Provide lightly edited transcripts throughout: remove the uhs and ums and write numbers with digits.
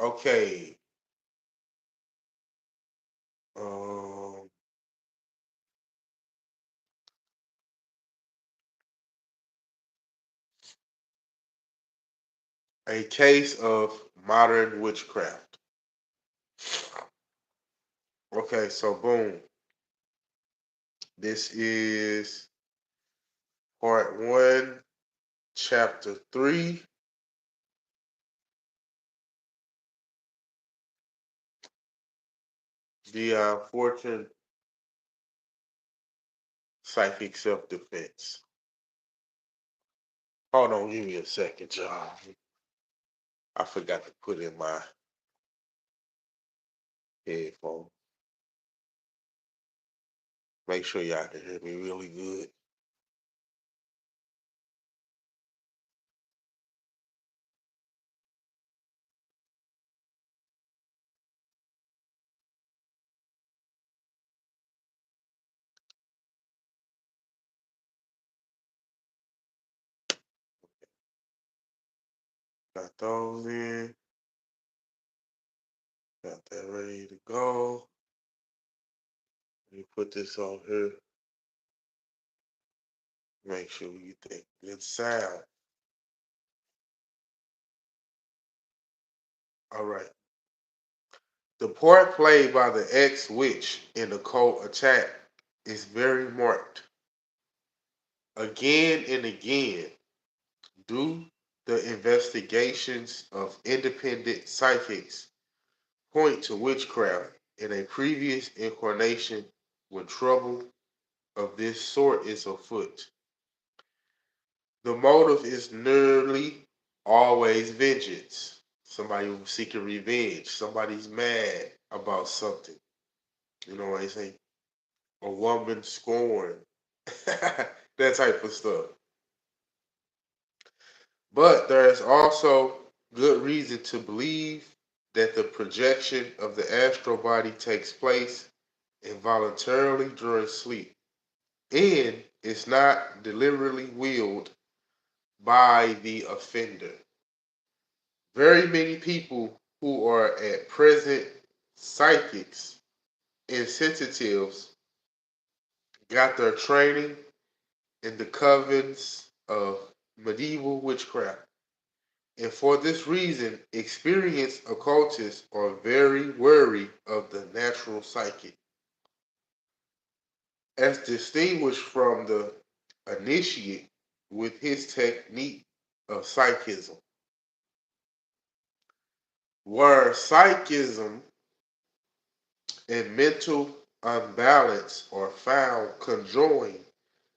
Okay. Um, a case of modern witchcraft. Okay, so boom. This is part one, chapter three. Dion Fortune, psychic self defense. Hold on, give me a second, y'all. I forgot to put in my headphones. Make sure y'all can hear me really good. Got those in. Got that ready to go. Let me put this on here. Make sure we get that good sound. All right. The part played by the ex-witch in the cult attack is very marked. Again and again, do the investigations of independent psychics point to witchcraft in a previous incarnation when trouble of this sort is afoot. The motive is nearly always vengeance. Somebody who's seeking revenge. Somebody's mad about something. You know what I say? A woman scorned. That type of stuff. But there is also good reason to believe that the projection of the astral body takes place involuntarily during sleep and is not deliberately willed by the offender. Very many people who are at present psychics and sensitives got their training in the covens of medieval witchcraft. And for this reason, experienced occultists are very wary of the natural psychic, as distinguished from the initiate with his technique of psychism. Where psychism and mental unbalance are found conjoined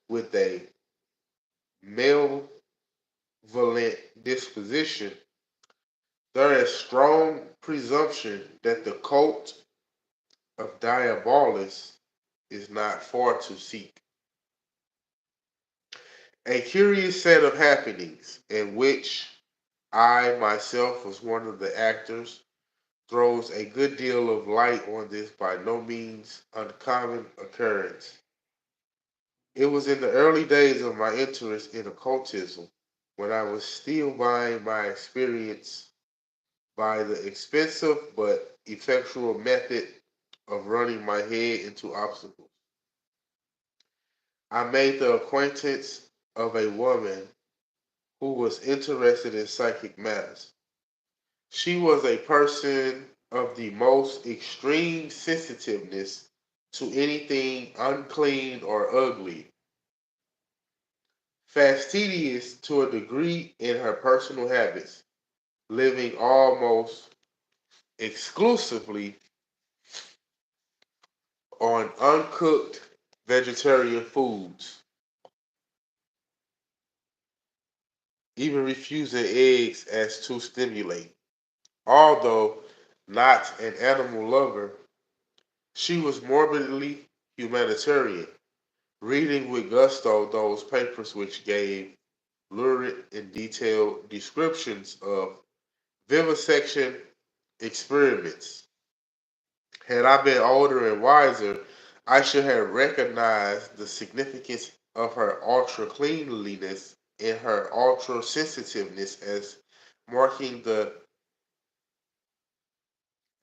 with a malevolent disposition, there is strong presumption that the cult of Diabolus is not far to seek. A curious set of happenings in which I myself was one of the actors throws a good deal of light on this by no means uncommon occurrence. It was in the early days of my interest in occultism when I was still buying my experience by the expensive but effectual method of running my head into obstacles. I made the acquaintance of a woman who was interested in psychic matters. She was a person of the most extreme sensitiveness to anything unclean or ugly, fastidious to a degree in her personal habits, living almost exclusively on uncooked vegetarian foods, even refusing eggs as too stimulating. Although not an animal lover, she was morbidly humanitarian, reading with gusto those papers which gave lurid and detailed descriptions of vivisection experiments. Had I been older and wiser, I should have recognized the significance of her ultra cleanliness and her ultra sensitiveness as marking the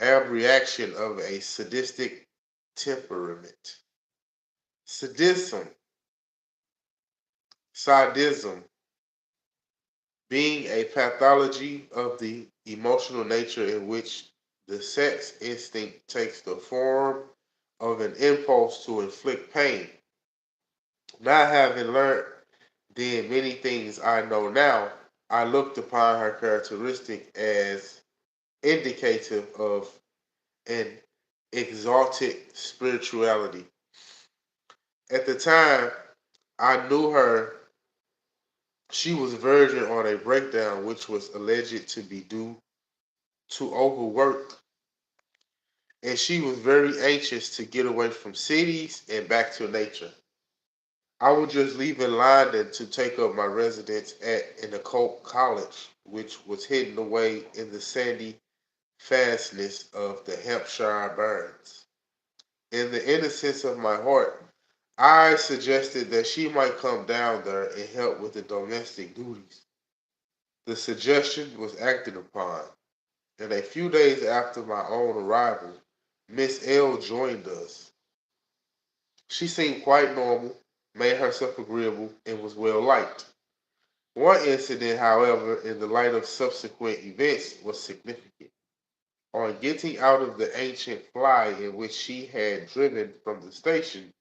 reaction of a sadistic temperament. Sadism, sadism, being a pathology of the emotional nature in which the sex instinct takes the form of an impulse to inflict pain. Not having learned then many things I know now, I looked upon her characteristic as indicative of an exalted spirituality. At the time I knew her, she was verging on a breakdown which was alleged to be due to overwork, and she was very anxious to get away from cities and back to nature. I was just leaving London to take up my residence at an occult college, which was hidden away in the sandy fastness of the Hampshire Burns. In the innocence of my heart, I suggested that she might come down there and help with the domestic duties. The suggestion was acted upon, and a few days after my own arrival, Miss L joined us. She seemed quite normal, made herself agreeable, and was well liked. One incident, however, in the light of subsequent events, was significant. On getting out of the ancient fly in which she had driven from the station,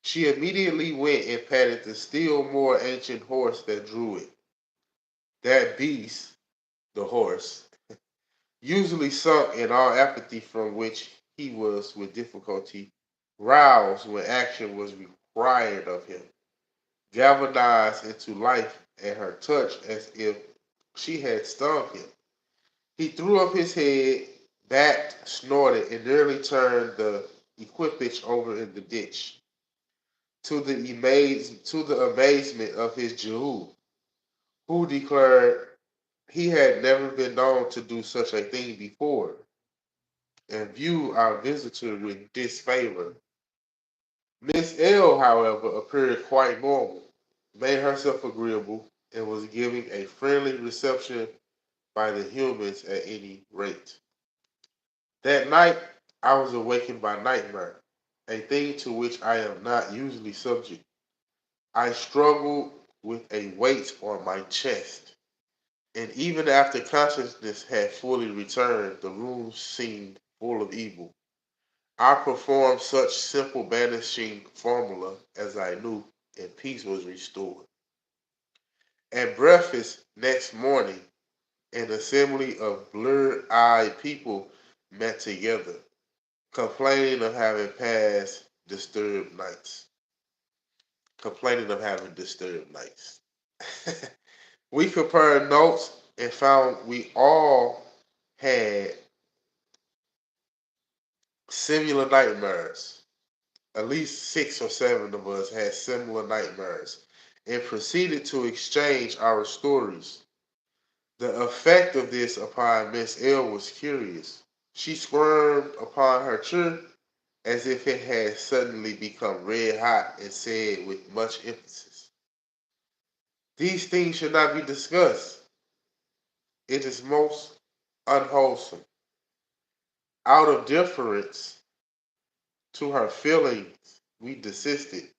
she immediately went and patted the still more ancient horse that drew it. That beast, the horse, usually sunk in all apathy from which he was with difficulty roused when action was required of him, galvanized into life at her touch as if she had stung him. He threw up his head, backed, snorted, and nearly turned the equipage over in the ditch. To the amazement of his Jehu, who declared he had never been known to do such a thing before, and viewed our visitor with disfavor. Miss L, however, appeared quite normal, made herself agreeable, and was giving a friendly reception by the humans at any rate. That night, I was awakened by nightmare, a thing to which I am not usually subject. I struggled with a weight on my chest, and even after consciousness had fully returned, the room seemed full of evil. I performed such simple banishing formula as I knew, and peace was restored. At breakfast next morning, an assembly of blurred-eyed people met together, complaining of having passed disturbed nights. Complaining of having disturbed nights. We compared notes and found we all had similar nightmares. At least 6 or 7 of us had similar nightmares and proceeded to exchange our stories. The effect of this upon Miss L was curious. She squirmed upon her chair as if it had suddenly become red hot and said with much emphasis, "These things should not be discussed. It is most unwholesome." Out of deference to her feelings, we desisted,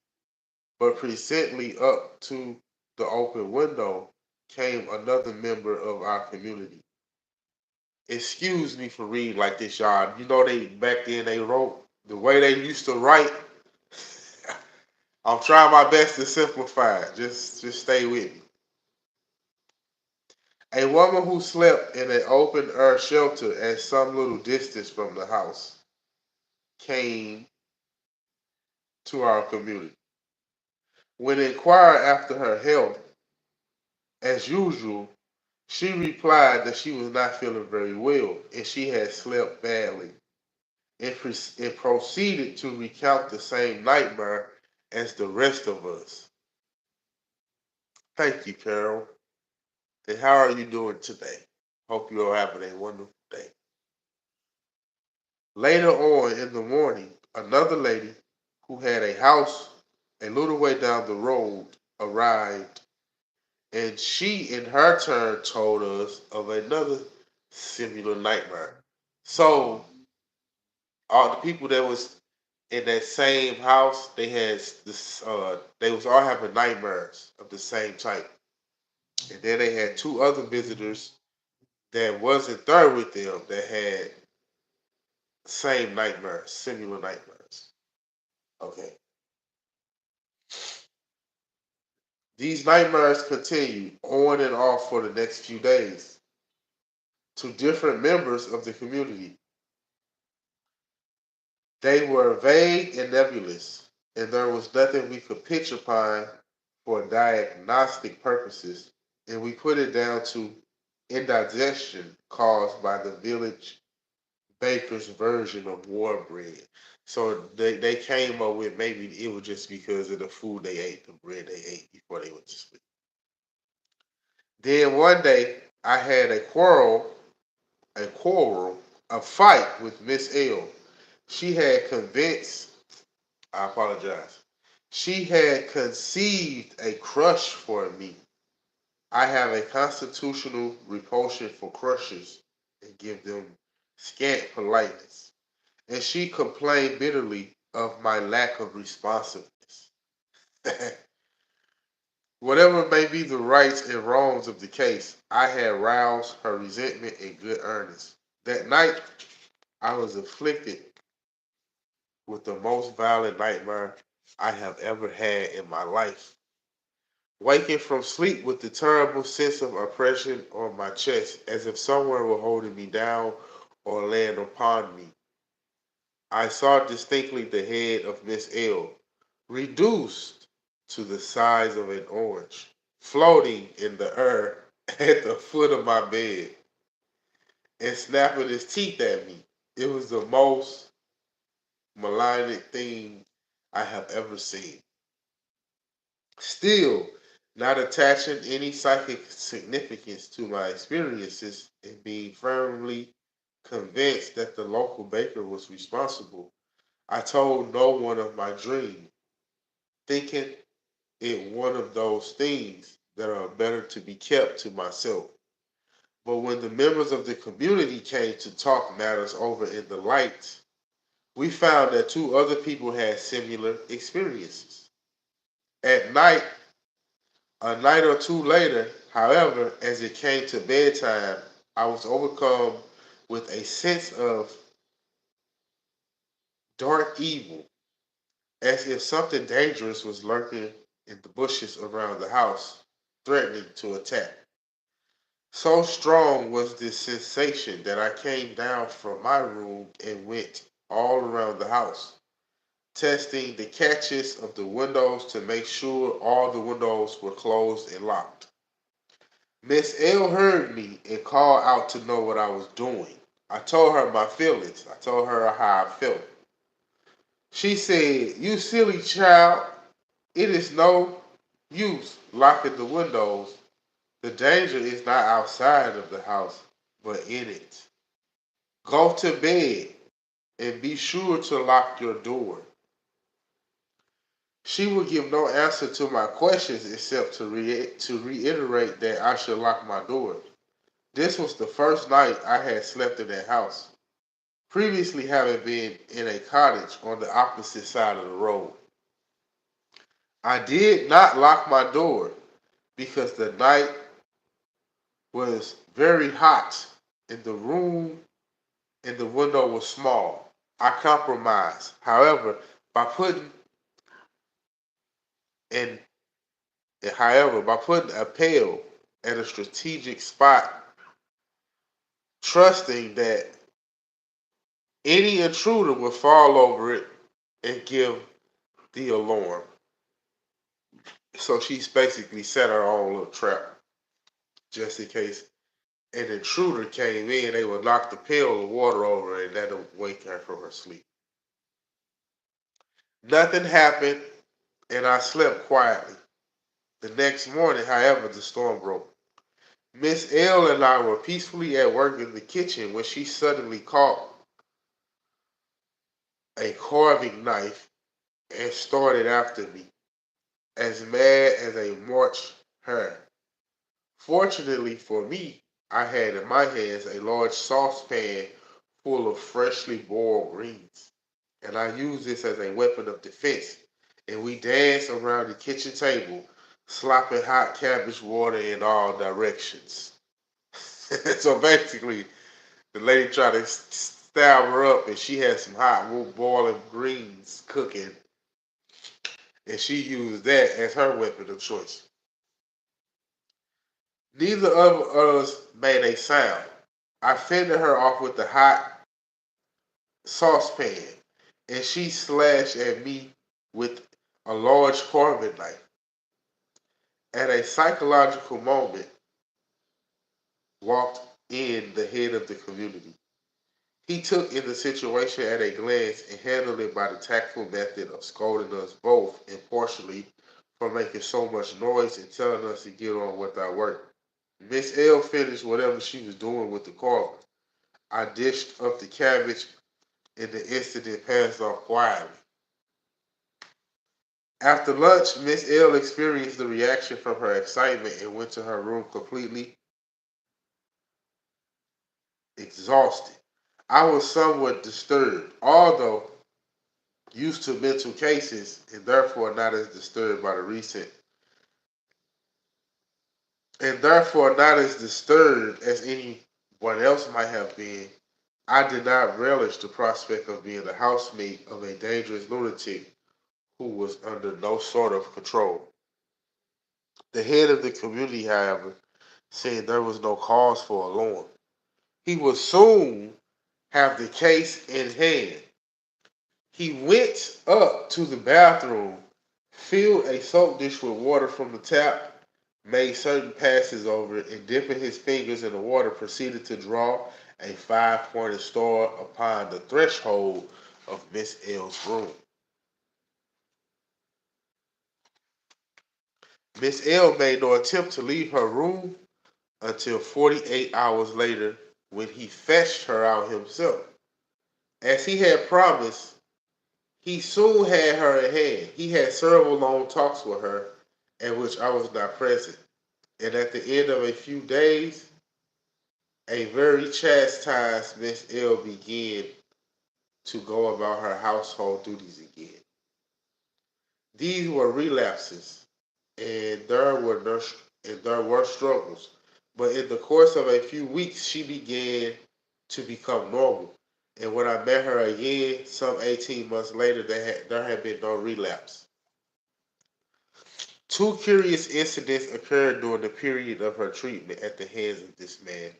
but presently up to the open window came another member of our community. Excuse me for reading like this, y'all. You know they back then they wrote the way they used to write. I'm trying my best to simplify it. Just stay with me. A woman who slept in an open air shelter at some little distance from the house came to our community. When inquired after her health, as usual, she replied that she was not feeling very well and she had slept badly, and proceeded to recount the same nightmare as the rest of us. Thank you, Carol. And how are you doing today? Hope you're having a wonderful day. Later on in the morning, another lady who had a house a little way down the road arrived, and she, in her turn, told us of another similar nightmare. So All the people that was in that same house, they had this. They was all having nightmares of the same type, and then they had two other visitors that wasn't there with them that had same nightmares, similar nightmares. Okay, these nightmares continued on and off for the next few days to different members of the community. They were vague and nebulous, and there was nothing we could pitch upon for diagnostic purposes, and we put it down to indigestion caused by the village baker's version of war bread. So they came up with maybe it was just because of the food they ate, the bread they ate before they went to sleep. Then one day I had a quarrel, a fight with Miss L. She had convinced I apologize. She had conceived a crush for me. I have a constitutional repulsion for crushes and give them scant politeness. And she complained bitterly of my lack of responsiveness. Whatever may be the rights and wrongs of the case, I had roused her resentment in good earnest. That night, I was afflicted with the most violent nightmare I have ever had in my life. Waking from sleep with the terrible sense of oppression on my chest, as if someone were holding me down or laying upon me. I saw distinctly the head of Miss L, reduced to the size of an orange, floating in the air at the foot of my bed and snapping his teeth at me. It was the most malign thing I have ever seen. Still, not attaching any psychic significance to my experiences and being firmly convinced that the local baker was responsible, I told no one of my dream, thinking it one of those things that are better to be kept to myself. But when the members of the community came to talk matters over in the light, we found that two other people had similar experiences. At night, a night or two later, however, as it came to bedtime, I was overcome with a sense of dark evil, as if something dangerous was lurking in the bushes around the house, threatening to attack. So strong was this sensation that I came down from my room and went all around the house, testing the catches of the windows to make sure all the windows were closed and locked. Miss L heard me and called out to know what I was doing. I told her my feelings. I told her how I felt. She said, "You silly child, it is no use locking the windows. The danger is not outside of the house, but in it. Go to bed and be sure to lock your door." She would give no answer to my questions except to reiterate that I should lock my door. This was the first night I had slept in that house, previously having been in a cottage on the opposite side of the road. I did not lock my door because the night was very hot and the room and the window was small. I compromised, however, by putting and by putting a pail at a strategic spot, trusting that any intruder would fall over it and give the alarm. So she's basically set her own little trap just in case an intruder came in, they would knock the pail of water over and that would wake her from her sleep. Nothing happened and I slept quietly. The next morning, however, the storm broke. Miss L and I were peacefully at work in the kitchen when she suddenly caught a carving knife and started after me, as mad as a March hare. Fortunately for me, I had in my hands a large saucepan full of freshly boiled greens. And I use this as a weapon of defense. And we dance around the kitchen table, slopping hot cabbage water in all directions. So basically, the lady tried to stab her up, and she had some hot boiling greens cooking, and she used that as her weapon of choice. Neither of us made a sound. I fended her off with the hot saucepan, and she slashed at me with a large carving knife. At a psychological moment, walked in the head of the community. He took in the situation at a glance and handled it by the tactful method of scolding us both impartially for making so much noise and telling us to get on with our work. Miss L finished whatever she was doing with the carving. I dished up the cabbage and the incident passed off quietly. After lunch, Miss L experienced the reaction from her excitement and went to her room completely exhausted. I was somewhat disturbed, although used to mental cases and therefore not as disturbed by the recent and therefore not as disturbed as anyone else might have been. I did not relish the prospect of being the housemate of a dangerous lunatic who was under no sort of control. The head of the community, however, said there was no cause for alarm. He would soon have the case in hand. He went up to the bathroom, filled a soap dish with water from the tap, made certain passes over it, and dipping his fingers in the water, proceeded to draw a five-pointed star upon the threshold of Miss L's room. Miss L made no attempt to leave her room until 48 hours later when he fetched her out himself. As he had promised, he soon had her in hand. He had several long talks with her, in which I was not present. And at the end of a few days, a very chastised Miss L began to go about her household duties again. These were relapses, and there were struggles. But in the course of a few weeks, she began to become normal. And when I met her again, some 18 months later, there had been no relapse. Two curious incidents occurred during the period of her treatment at the hands of this man,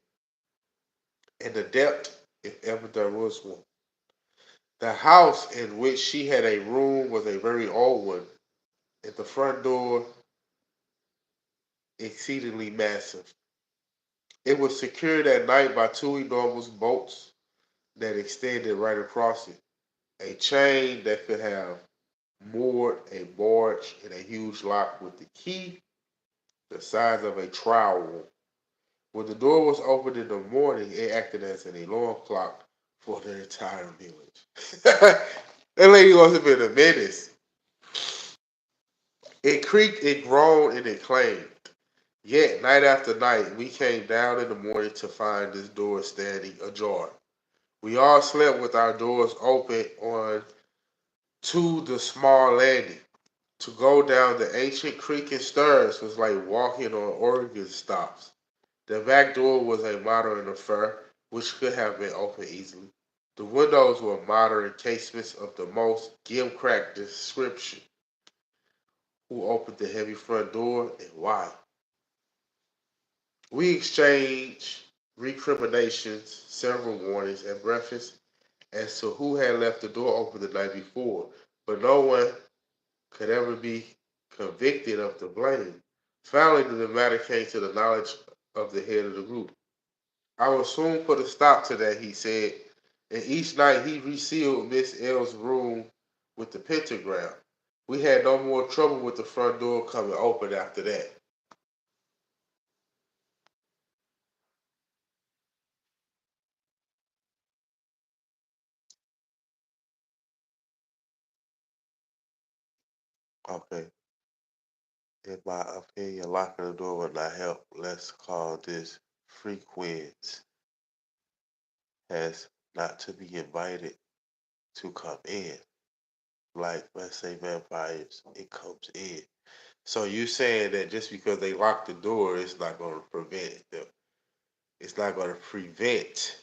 and the depth, if ever there was one. The house in which she had a room was a very old one, and the front door exceedingly massive. It was secured at night by two enormous bolts that extended right across it, a chain that could have moored a barge and a huge lock with the key the size of a trowel. When the door was opened in the morning, it acted as an alarm clock for the entire village. That lady must have been a menace. It creaked, it groaned, and it clanged. Yet, night after night, we came down in the morning to find this door standing ajar. We all slept with our doors open on to the small landing. To go down the ancient creaking stairs was like walking on organ stops. The back door was a modern affair, which could have been opened easily. The windows were modern casements of the most gimcrack description. Who opened the heavy front door and why? We exchanged recriminations, several warnings, and breakfast as to who had left the door open the night before, but no one could ever be convicted of the blame. Finally, the matter came to the knowledge of the head of the group. I will soon put a stop to that, he said, and each night he resealed Miss L's room with the pentagram. We had no more trouble with the front door coming open after that. Okay. In my opinion, locking the door would not help. Let's call this frequent has not to be invited to come in. Like, let's say vampires, it comes in. So you saying that just because they lock the door, it's not going to prevent them. It's not going to prevent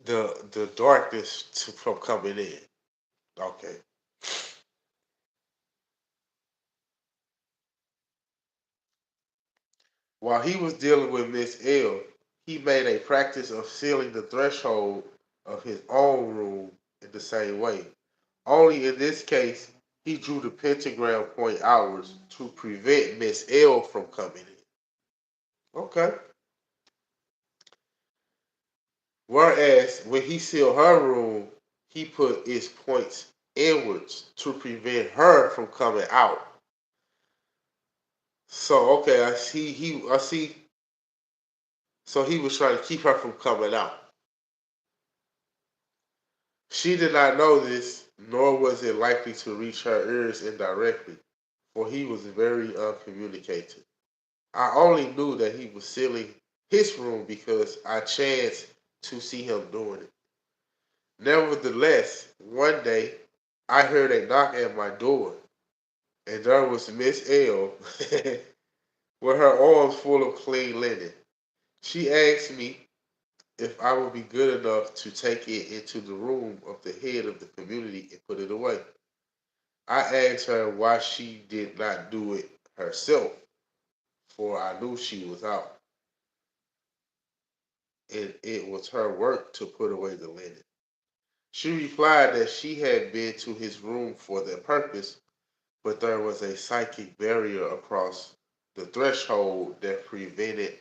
the darkness from coming in. Okay. While he was dealing with Miss L, he made a practice of sealing the threshold of his own room in the same way. Only in this case, he drew the pentagram point outwards to prevent Miss L from coming in. Okay. Whereas when he sealed her room, he put its points inwards to prevent her from coming out. So okay, I see. I see. So he was trying to keep her from coming out. She did not know this, nor was it likely to reach her ears indirectly, for he was very uncommunicative. I only knew that he was sealing his room because I chanced to see him doing it. Nevertheless, one day I heard a knock at my door, and there was Miss L with her arms full of clean linen. She asked me if I would be good enough to take it into the room of the head of the community and put it away. I asked her why she did not do it herself, for I knew she was out, and it was her work to put away the linen. She replied that she had been to his room for that purpose, but there was a psychic barrier across the threshold that prevented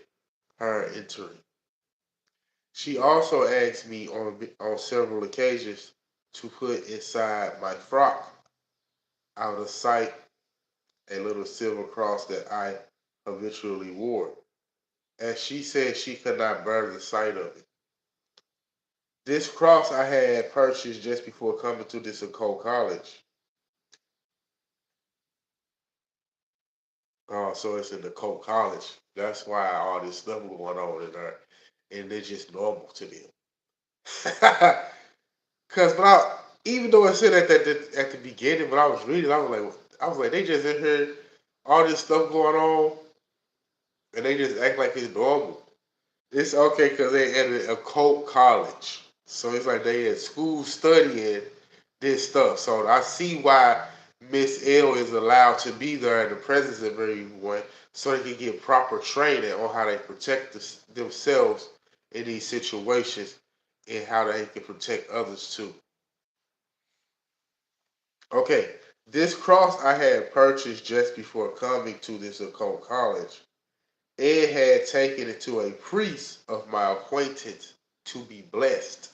her entering. She also asked me on several occasions to put inside my frock, out of sight, a little silver cross that I habitually wore, as she said she could not bear the sight of it. This cross I had purchased just before coming to this occult college. So it's in the occult college. That's why all this stuff going on in there, and they're just normal to them. Cause even though it said at the beginning, when I was reading, I was like, they just in here, all this stuff going on, and they just act like it's normal. It's okay because they at a occult college, so it's like they at school studying this stuff. So I see why Miss L is allowed to be there in the presence of everyone, so they can get proper training on how they protect themselves in these situations and how they can protect others too. Okay, this cross I had purchased just before coming to this occult college. Ed had taken it to a priest of my acquaintance to be blessed,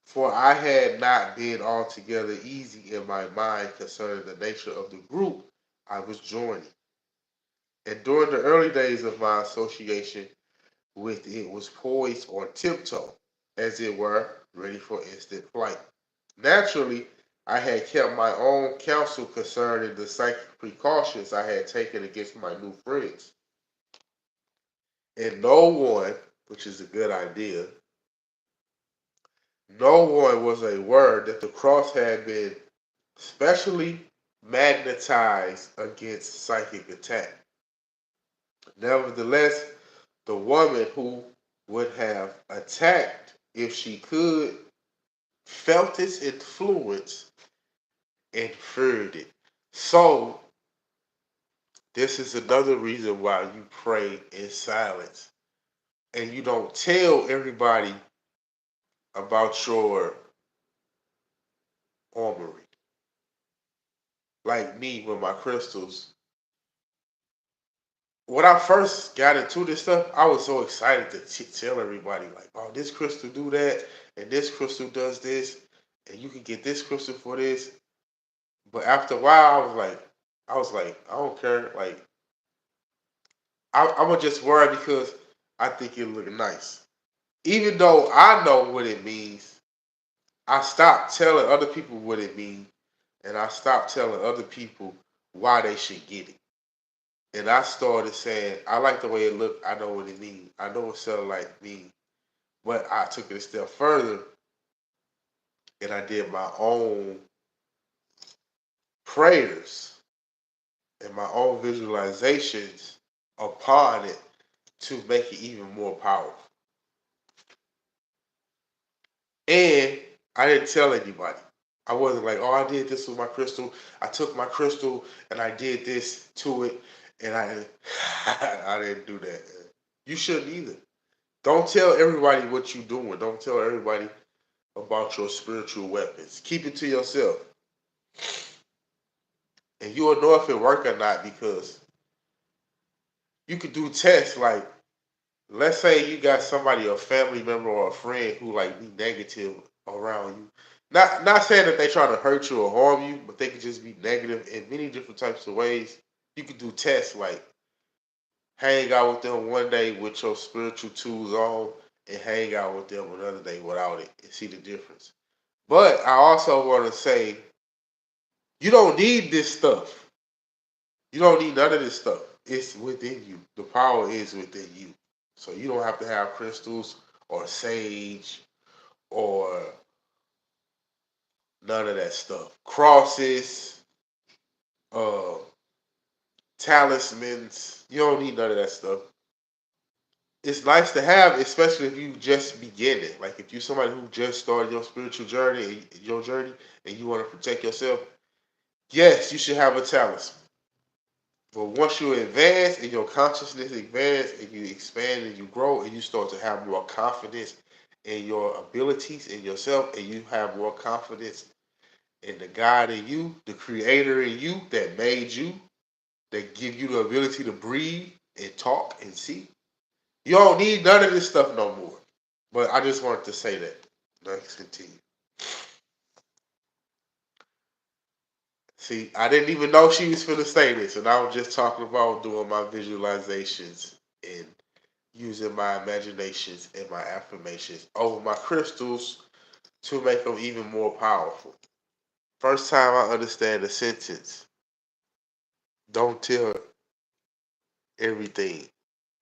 for I had not been altogether easy in my mind concerning the nature of the group I was joining. And during the early days of my association with it was poised on tiptoe, as it were, ready for instant flight. Naturally, I had kept my own counsel concerning the psychic precautions I had taken against my new friends. And no one, which is a good idea, no one was aware that the cross had been specially magnetized against psychic attack. Nevertheless, the woman who would have attacked if she could felt its influence and feared it. So, this is another reason why you pray in silence and you don't tell everybody about your armory. Like me with my crystals. When I first got into this stuff, I was so excited to tell everybody, like, oh, this crystal do that, and this crystal does this, and you can get this crystal for this. But after a while, I was like, I don't care. Like, I'm gonna just wear it because I think it look nice. Even though I know what it means, I stopped telling other people what it means, and I stopped telling other people why they should get it. And I started saying, I like the way it looked. I know what it means. I know what cellulite means. But I took it a step further and I did my own prayers and my own visualizations upon it to make it even more powerful. And I didn't tell anybody. I wasn't like, oh, I did this with my crystal. I took my crystal and I did this to it, and I didn't do that. You shouldn't either. Don't tell everybody what you're doing. Don't tell everybody about your spiritual weapons. Keep it to yourself. And you'll know if it work or not because you could do tests like, let's say you got somebody, a family member or a friend who like be negative around you. Not saying that they trying to hurt you or harm you, but they could just be negative in many different types of ways. You could do tests like hang out with them one day with your spiritual tools on and hang out with them another day without it and see the difference. But I also want to say you don't need this stuff. You don't need none of this stuff. It's within you. The power is within you. So you don't have to have crystals or sage or none of that stuff. Crosses, uh, talismans. You don't need none of that stuff. It's nice to have, especially if you just beginning. Like if you're somebody who just started your spiritual journey, and you want to protect yourself. Yes, you should have a talisman. But once you advance and your consciousness advance and you expand and you grow and you start to have more confidence in your abilities in yourself and you have more confidence in the God in you, the creator in you that made you, that give you the ability to breathe and talk and see. You don't need none of this stuff no more. But I just wanted to say that. Let's continue. See, I didn't even know she was finna say this, and I was just talking about doing my visualizations and using my imaginations and my affirmations over my crystals to make them even more powerful. First time I understand the sentence, don't tell everything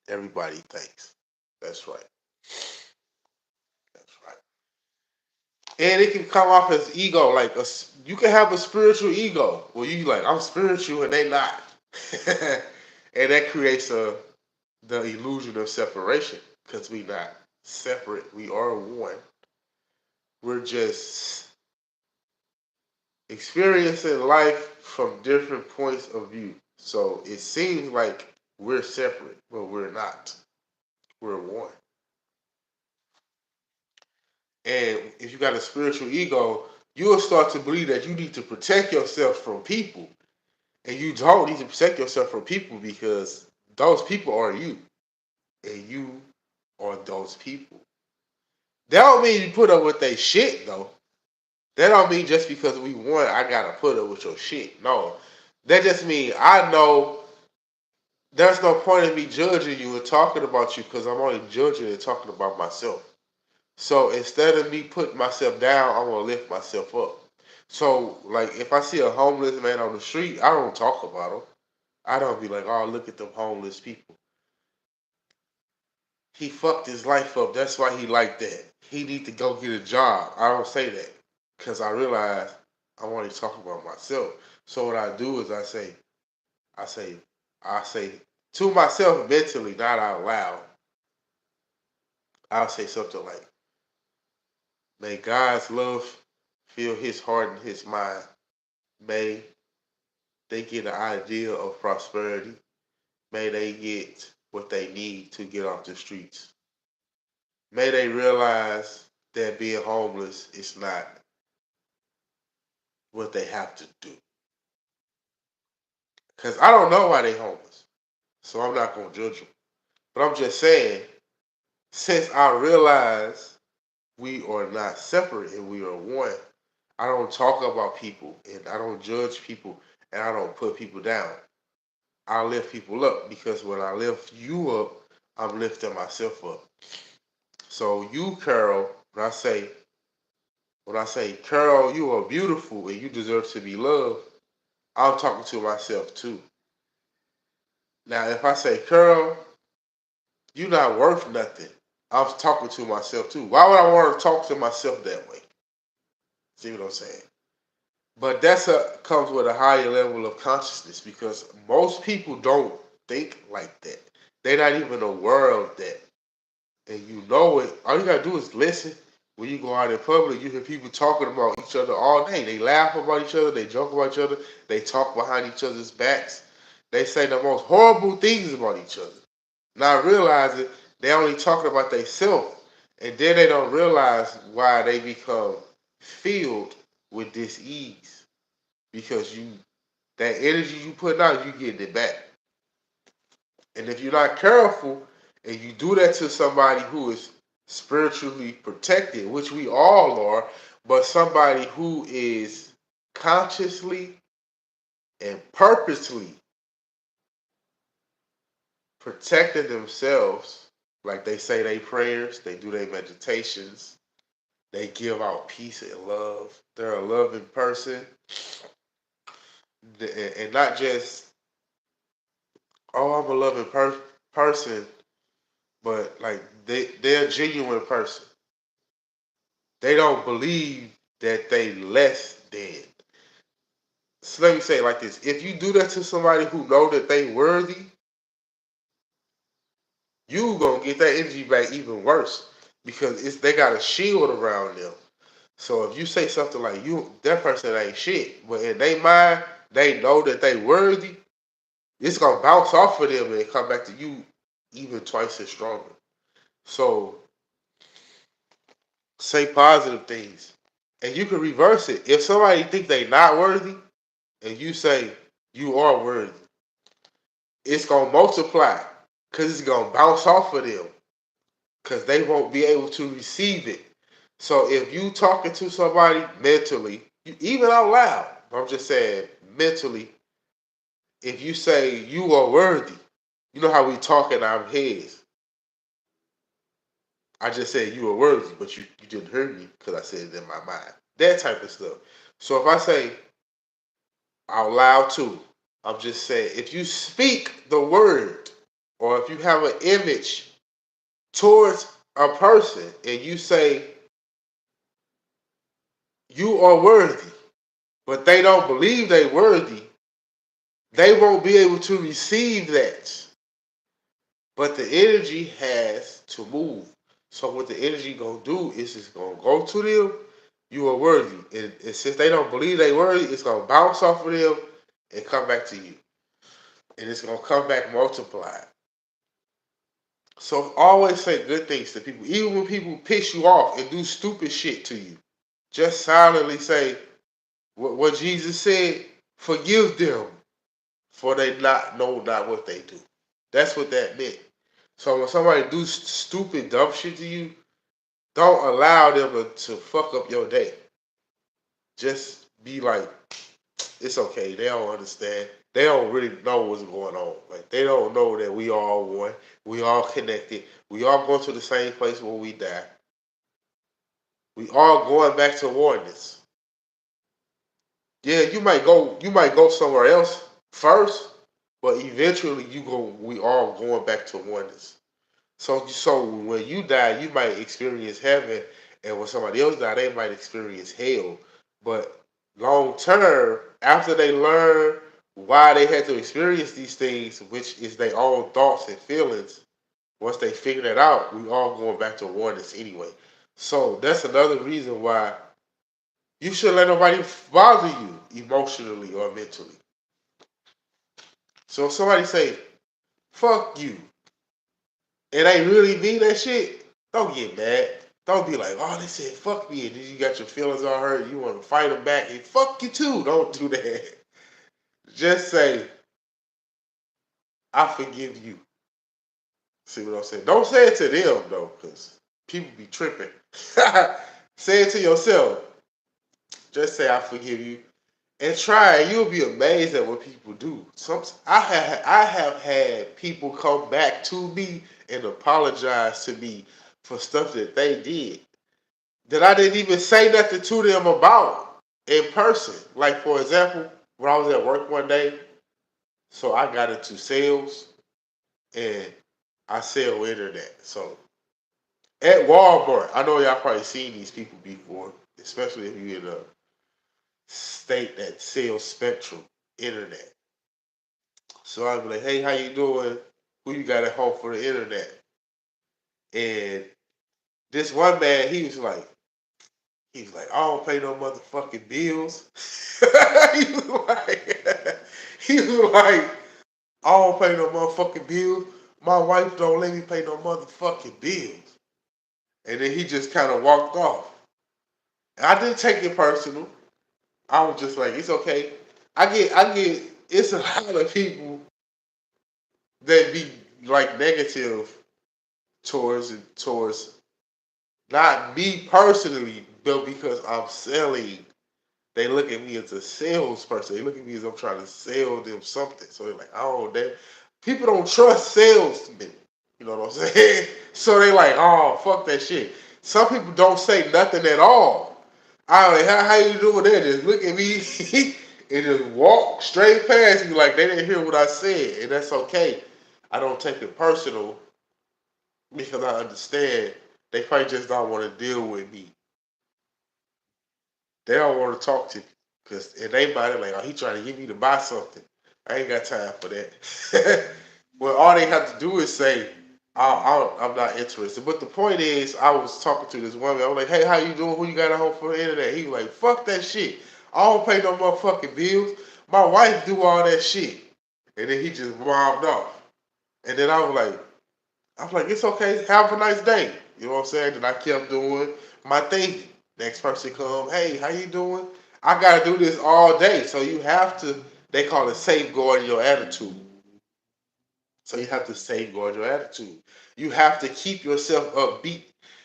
everybody thinks. That's right. That's right. And it can come off as ego, like you can have a spiritual ego where you like I'm spiritual and they not, and that creates the illusion of separation because we not separate. We are one. We're just experiencing life from different points of view. So it seems like we're separate, but we're not. We're one. And if you got a spiritual ego, you'll start to believe that you need to protect yourself from people. And you don't need to protect yourself from people because those people are you. And you are those people. That don't mean you put up with their shit though. That don't mean just because we won, I gotta put up with your shit. No. That just means I know there's no point in me judging you and talking about you because I'm only judging and talking about myself. So instead of me putting myself down, I'm gonna lift myself up. So like if I see a homeless man on the street, I don't talk about him. I don't be like, oh look at them homeless people. He fucked his life up. That's why he like that. He need to go get a job. I don't say that because I realize I'm only talking about myself. So what I do is I say, I say to myself mentally, not out loud. I'll say something like, may God's love fill his heart and his mind. May they get an idea of prosperity. May they get what they need to get off the streets. May they realize that being homeless is not what they have to do. Because I don't know why they homeless. So I'm not going to judge them. But I'm just saying, since I realize we are not separate and we are one, I don't talk about people and I don't judge people and I don't put people down. I lift people up because when I lift you up, I'm lifting myself up. So you, Carol, when I say, Carol, you are beautiful and you deserve to be loved, I'm talking to myself too. Now, if I say, Carol, you're not worth nothing, I'm talking to myself too. Why would I want to talk to myself that way? See what I'm saying? But comes with a higher level of consciousness because most people don't think like that. They're not even aware of that. And you know it. All you gotta do is listen. When you go out in public, you hear people talking about each other all day. They laugh about each other, they joke about each other, they talk behind each other's backs. They say the most horrible things about each other. Not realizing they only talking about themselves. And then they don't realize why they become filled with dis-ease. Because that energy you put out, you getting it back. And if you're not careful and you do that to somebody who is spiritually protected, which we all are, but somebody who is consciously and purposely protecting themselves, like they say their prayers, they do their meditations, they give out peace and love, they're a loving person, and not just, oh, I'm a loving person, but like they're a genuine person. They don't believe that they less than. So let me say it like this. If you do that to somebody who know that they worthy, you gonna get that energy back even worse. Because they got a shield around them. So if you say something like that person ain't shit, but in their mind, they know that they worthy, it's gonna bounce off of them and come back to you even twice as stronger. So say positive things. And you can reverse it. If somebody think they not worthy, and you say you are worthy, it's gonna multiply because it's gonna bounce off of them because they won't be able to receive it. So if you talking to somebody mentally, even out loud, I'm just saying mentally, if you say you are worthy, you know how we talk in our heads. I just said you are worthy, but you didn't hear me because I said it in my mind. That type of stuff. So if I say out loud too, I'm just saying if you speak the word or if you have an image towards a person and you say you are worthy, but they don't believe they worthy, they won't be able to receive that. But the energy has to move. So what the energy gonna do is it's gonna go to them. You are worthy, and since they don't believe they worthy, it's gonna bounce off of them and come back to you, and it's gonna come back multiplied. So always say good things to people, even when people piss you off and do stupid shit to you. Just silently say what Jesus said: "Forgive them, for they know not what they do." That's what that meant. So when somebody do stupid, dumb shit to you, don't allow them to fuck up your day. Just be like, it's okay. They don't understand. They don't really know what's going on. Like they don't know that we all one. We all connected. We all going to the same place when we die. We all going back to oneness. Yeah, you might go somewhere else first, but eventually we all going back to oneness. So when you die, you might experience heaven, and when somebody else die, they might experience hell. But long term, after they learn why they had to experience these things, which is their own thoughts and feelings, once they figure that out, we all going back to oneness anyway. So that's another reason why you shouldn't let nobody bother you emotionally or mentally. So if somebody say, fuck you, and they really mean that shit, don't get mad. Don't be like, oh, they said fuck me, and then you got your feelings all hurt, you want to fight them back, and fuck you too. Don't do that. Just say, I forgive you. See what I'm saying? Don't say it to them, though, because people be tripping. Say it to yourself. Just say, I forgive you. And try it. You'll be amazed at what people do. I have had people come back to me and apologize to me for stuff that they did that I didn't even say nothing to them about in person. Like for example, when I was at work one day, so I got into sales and I sell internet. So at Walmart. I know y'all probably seen these people before, especially if you're in a state that sells Spectrum internet. So I'd be like, hey, how you doing? Who you got at home for the internet? And this one man, he was like, I don't pay no motherfucking bills. he was like, he was like, I don't pay no motherfucking bills. My wife don't let me pay no motherfucking bills. And then he just kind of walked off. And I didn't take it personal. I was just like, it's okay. I get. It's a lot of people that be like negative towards not me personally, but because I'm selling. They look at me as a salesperson. They look at me as I'm trying to sell them something. So they're like, oh, people don't trust salesmen. You know what I'm saying? So they like, oh, fuck that shit. Some people don't say nothing at all. I like, how you doing that? Just look at me and just walk straight past me like they didn't hear what I said, and that's okay. I don't take it personal because I understand they probably just don't want to deal with me. They don't want to talk to me because in their mind, like, oh, he trying to get me to buy something. I ain't got time for that. Well, all they have to do is say, I'm not interested. But the point is, I was talking to this woman. I was like, hey, how you doing? Who you got at home for the internet? He was like, fuck that shit. I don't pay no motherfucking bills. My wife do all that shit. And then he just wound off. And then I was like, it's okay. Have a nice day. You know what I'm saying? And I kept doing my thing. Next person come, hey, how you doing? I gotta do this all day. So you have to, they call it safeguarding your attitude. So you have to safeguard your attitude. You have to keep yourself upbeat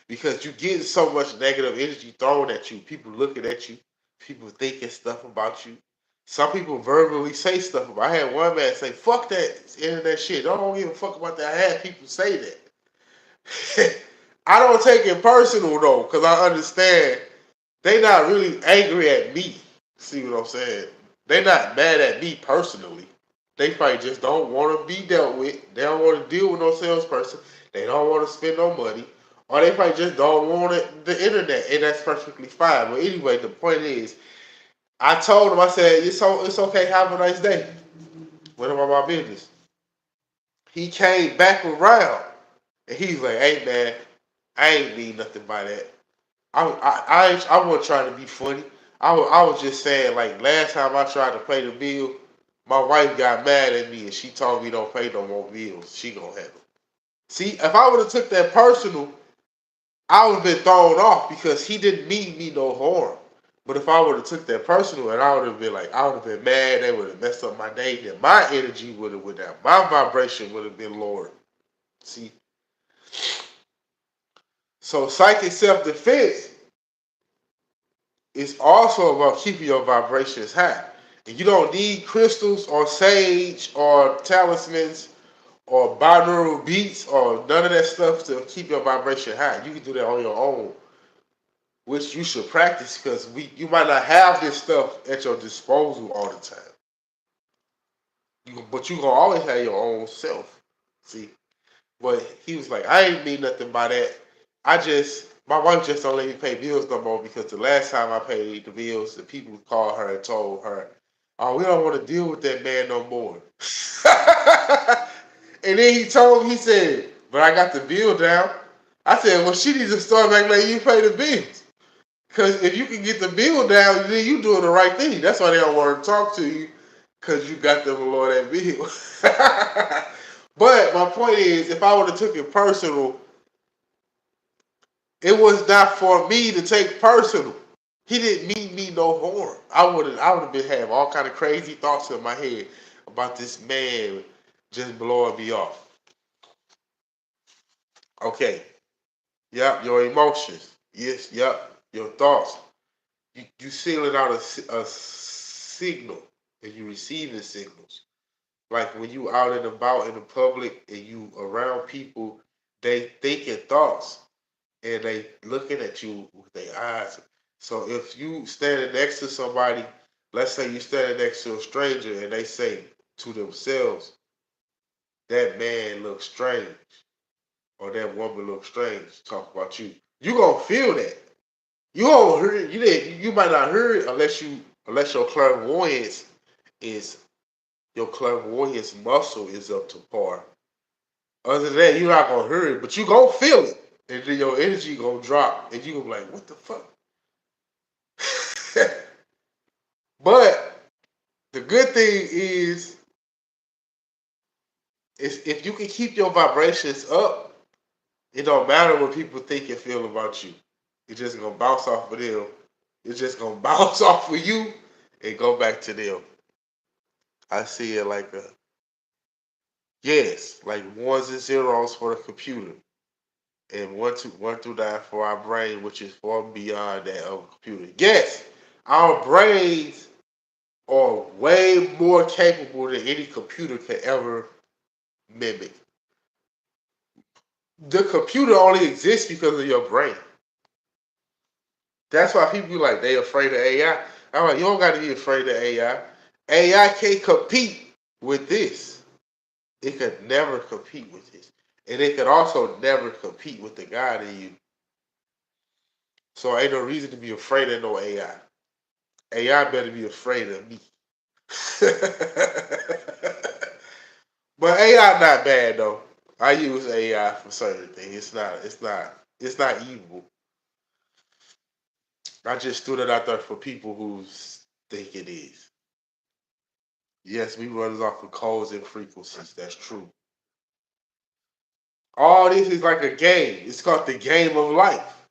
because you get so much negative energy thrown at you. People looking at you, people thinking stuff about you. Some people verbally say stuff about. I had one man say, "Fuck that internet shit. Don't give a fuck about that." I had people say that. I don't take it personal though, because I understand they not really angry at me. See what I'm saying? They not mad at me personally. They probably just don't want to be dealt with. They don't want to deal with no salesperson. They don't want to spend no money. Or they probably just don't want the internet. And that's perfectly fine. But anyway, the point is, I told him, I said, it's okay, have a nice day. Went about my business. He came back around. And he's like, hey man, I ain't mean nothing by that. I wasn't trying to be funny. I was just saying, like, last time I tried to pay the bill, my wife got mad at me and she told me don't pay no more bills. She gonna have it. See, if I would have took that personal, I would have been thrown off because he didn't mean me no harm. But if I would have took that personal, and I would have been like, I would have been mad. They would have messed up my day. Then my energy would have went down. My vibration would have been lowered. See, so psychic self defense is also about keeping your vibrations high. And you don't need crystals or sage or talismans or binaural beats or none of that stuff to keep your vibration high. You can do that on your own, which you should practice because you might not have this stuff at your disposal all the time. But you gonna always have your own self. See, but he was like, I ain't mean nothing by that. My wife just don't let me pay bills no more because the last time I paid the bills, the people called her and told her, oh, we don't want to deal with that man no more. And then he told me, he said, but I got the bill down. I said, well, she needs to start back letting you pay the bills. Because if you can get the bill down, then you doing the right thing. That's why they don't want to talk to you because you got them to lower that bill. But my point is, if I would have took it personal, it was not for me to take personal. He didn't mean me no harm. I would have been having all kind of crazy thoughts in my head about this man just blowing me off. Okay. Yep, your emotions. Yes, yep, your thoughts. You sending out a signal and you receiving signals. Like when you out and about in the public and you around people, they thinking thoughts and they looking at you with their eyes. So if you standing next to somebody, let's say you standing next to a stranger and they say to themselves, that man looks strange. or that woman look strange talk about you. You gonna feel that. You gonna hear it. You might not hear it unless your clairvoyance muscle is up to par. Other than that, you're not gonna hear it, but you gonna feel it, and then your energy gonna drop, and you gonna be like, "What the fuck?" But the good thing is if you can keep your vibrations up, it don't matter what people think and feel about you. It's just gonna bounce off of them. It's just gonna bounce off of you and go back to them. I see it like a yes, like ones and zeros for the computer, and one through nine for our brain, which is far beyond that of a computer. Yes, our brains are way more capable than any computer could ever mimic. The computer only exists because of your brain. That's why people be like they afraid of AI. I'm like, you don't got to be afraid of AI. AI can't compete with this. It could never compete with this, and it could also never compete with the God in you. So ain't no reason to be afraid of no AI. AI better be afraid of me. But AI not bad though. I use AI for certain things. It's not evil. I just threw it out there for people who think it is. Yes, we run off of codes and frequencies. That's true. All this is like a game. It's called the game of life.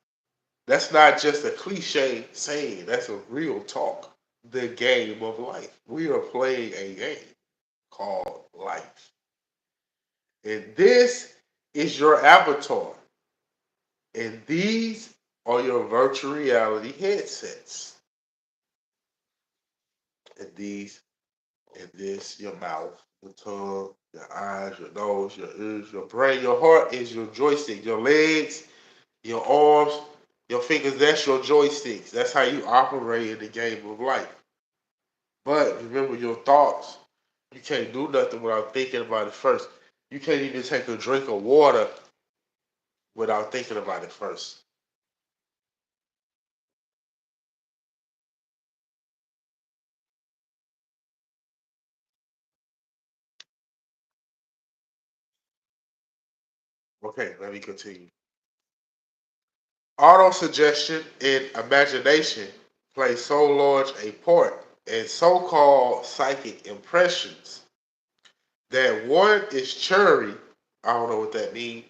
That's not just a cliche saying. That's a real talk. The game of life. We are playing a game called life. And this is your avatar. And these are your virtual reality headsets. And these and this, your mouth, your tongue, your eyes, your nose, your ears, your brain, your heart is your joystick. Your legs, your arms, your fingers, that's your joysticks. That's how you operate in the game of life. But remember your thoughts. You can't do nothing without thinking about it first. You can't even take a drink of water without thinking about it first. Okay, let me continue. Autosuggestion and imagination play so large a part in so called psychic impressions that one is cherry, I don't know what that means,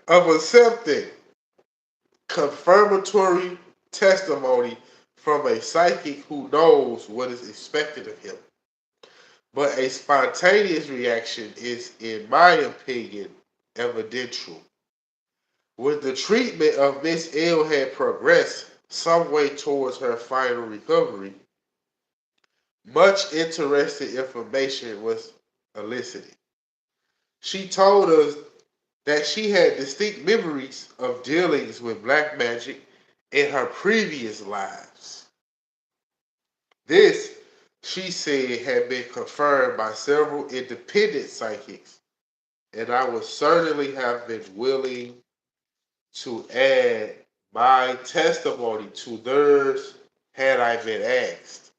of accepting confirmatory testimony from a psychic who knows what is expected of him. But a spontaneous reaction is, in my opinion, evidential. When the treatment of Miss L had progressed some way towards her final recovery, much interesting information was elicited. She told us that she had distinct memories of dealings with black magic in her previous lives. This, she said, had been confirmed by several independent psychics, and I would certainly have been willing to add my testimony to theirs had I been asked.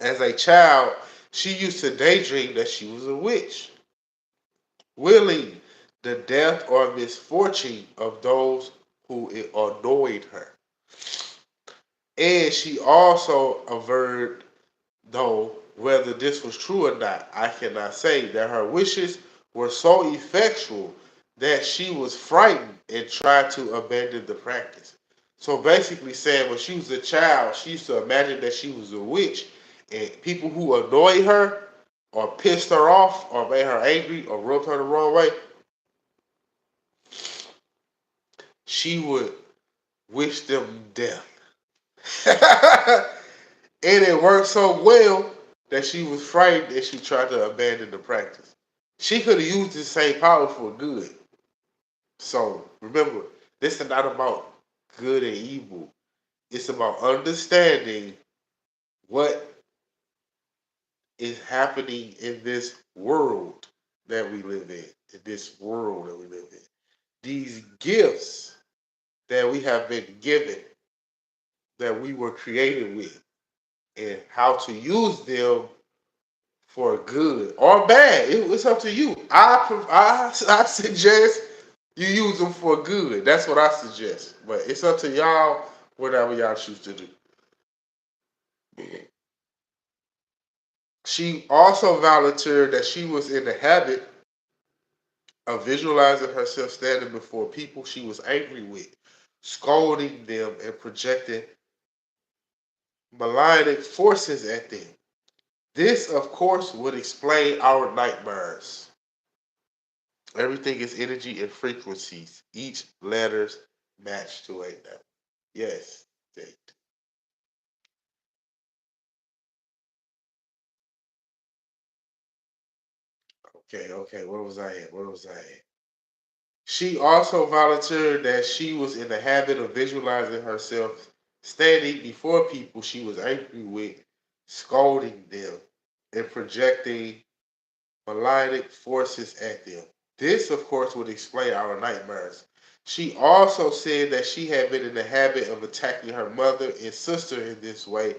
As a child, she used to daydream that she was a witch, willing the death or misfortune of those who annoyed her. And she also averred, though whether this was true or not, I cannot say, that her wishes were so effectual that she was frightened and tried to abandon the practice. So basically saying when she was a child, she used to imagine that she was a witch, and people who annoyed her or pissed her off or made her angry or rubbed her the wrong way, she would wish them death. And it worked so well that she was frightened and she tried to abandon the practice. She could have used the same power for good. So remember, this is not about good and evil. It's about understanding what is happening in this world. that we live in this world that we live in. These gifts that we have been given, that we were created with, and how to use them for good or bad. It's up to you. I suggest you use them for good. That's what I suggest. But it's up to y'all, whatever y'all choose to do. She also volunteered that she was in the habit of visualizing herself standing before people she was angry with, scolding them and projecting malign forces at them. This, of course, would explain our nightmares. Everything is energy and frequencies. Each letters match to a number. Yes, Jake. Okay. Where was I at? She also volunteered that she was in the habit of visualizing herself standing before people she was angry with, scolding them, and projecting malign forces at them. This, of course, would explain our nightmares. She also said that she had been in the habit of attacking her mother and sister in this way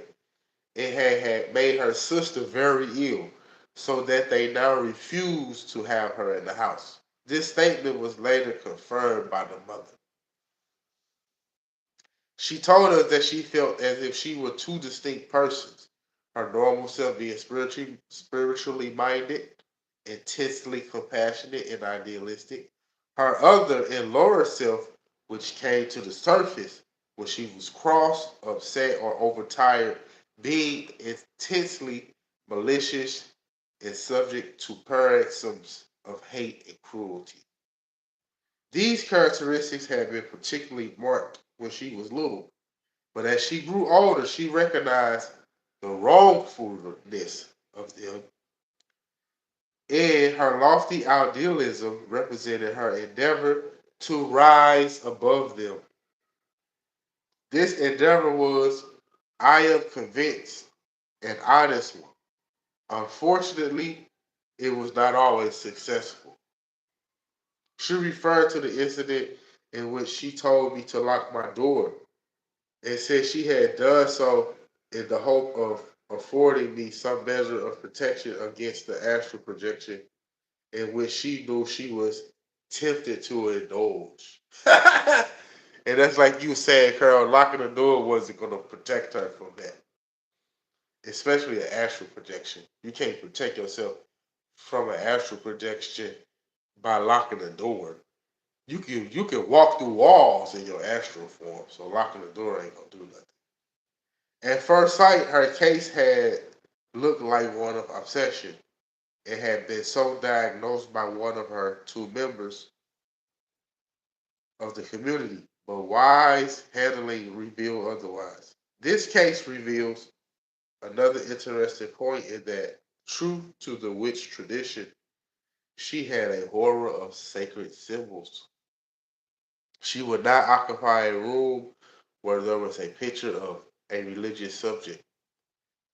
and had made her sister very ill, so that they now refused to have her in the house. This statement was later confirmed by the mother. She told us that she felt as if she were two distinct persons, her normal self being spiritually minded, intensely compassionate and idealistic, her other and lower self, which came to the surface when she was cross, upset, or overtired, being intensely malicious and subject to paroxysms of hate and cruelty. These characteristics had been particularly marked when she was little, but as she grew older, she recognized the wrongfulness of them, and her lofty idealism represented her endeavor to rise above them. This endeavor was, I am convinced, an honest one. Unfortunately, it was not always successful. She referred to the incident in which she told me to lock my door and said she had done so in the hope of affording me some measure of protection against the astral projection in which she knew she was tempted to indulge. And that's like you saying, Carol, locking the door wasn't going to protect her from that, especially an astral projection. You can't protect yourself from an astral projection by locking the door. You can walk through walls in your astral form, so locking the door ain't gonna do nothing. At first sight, her case had looked like one of obsession. It had been so diagnosed by one of her two members of the community, but wise handling revealed otherwise. This case reveals another interesting point in that, true to the witch tradition, she had a horror of sacred symbols. She would not occupy a room where there was a picture of a religious subject.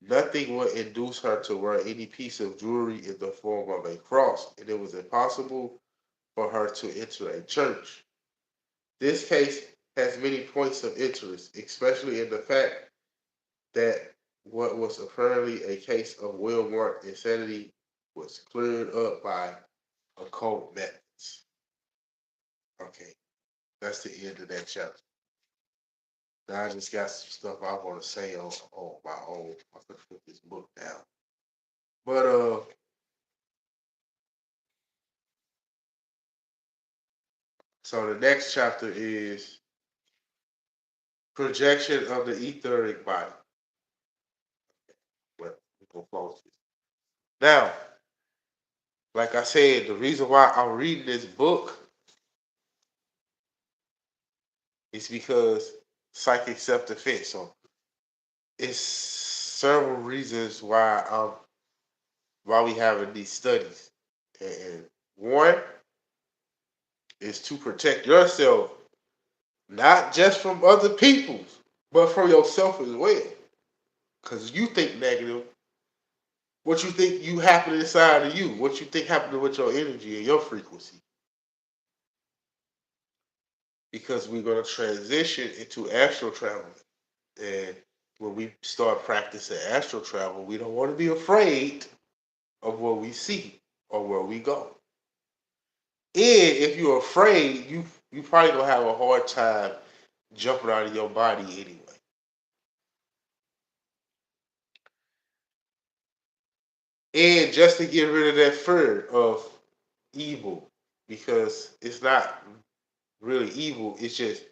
Nothing would induce her to wear any piece of jewelry in the form of a cross, and it was impossible for her to enter a church. This case has many points of interest, especially in the fact that what was apparently a case of well-marked insanity was cleared up by occult methods. Okay, that's the end of that chapter. Now I just got some stuff I want to say on my own. I'm gonna put this book down. But so the next chapter is projection of the etheric body. But we gonna close this. Now, like I said, the reason why I'm reading this book is because psychic self-defense. So it's several reasons why we having these studies. And one is to protect yourself, not just from other people, but from yourself as well. Because you think negative, What you think you happen inside of you? What you think happening with your energy and your frequency? Because we're going to transition into astral travel. And when we start practicing astral travel, we don't want to be afraid of what we see or where we go. And if you're afraid, you probably gonna have a hard time jumping out of your body anyway. And just to get rid of that fear of evil, because it's not really evil, it's just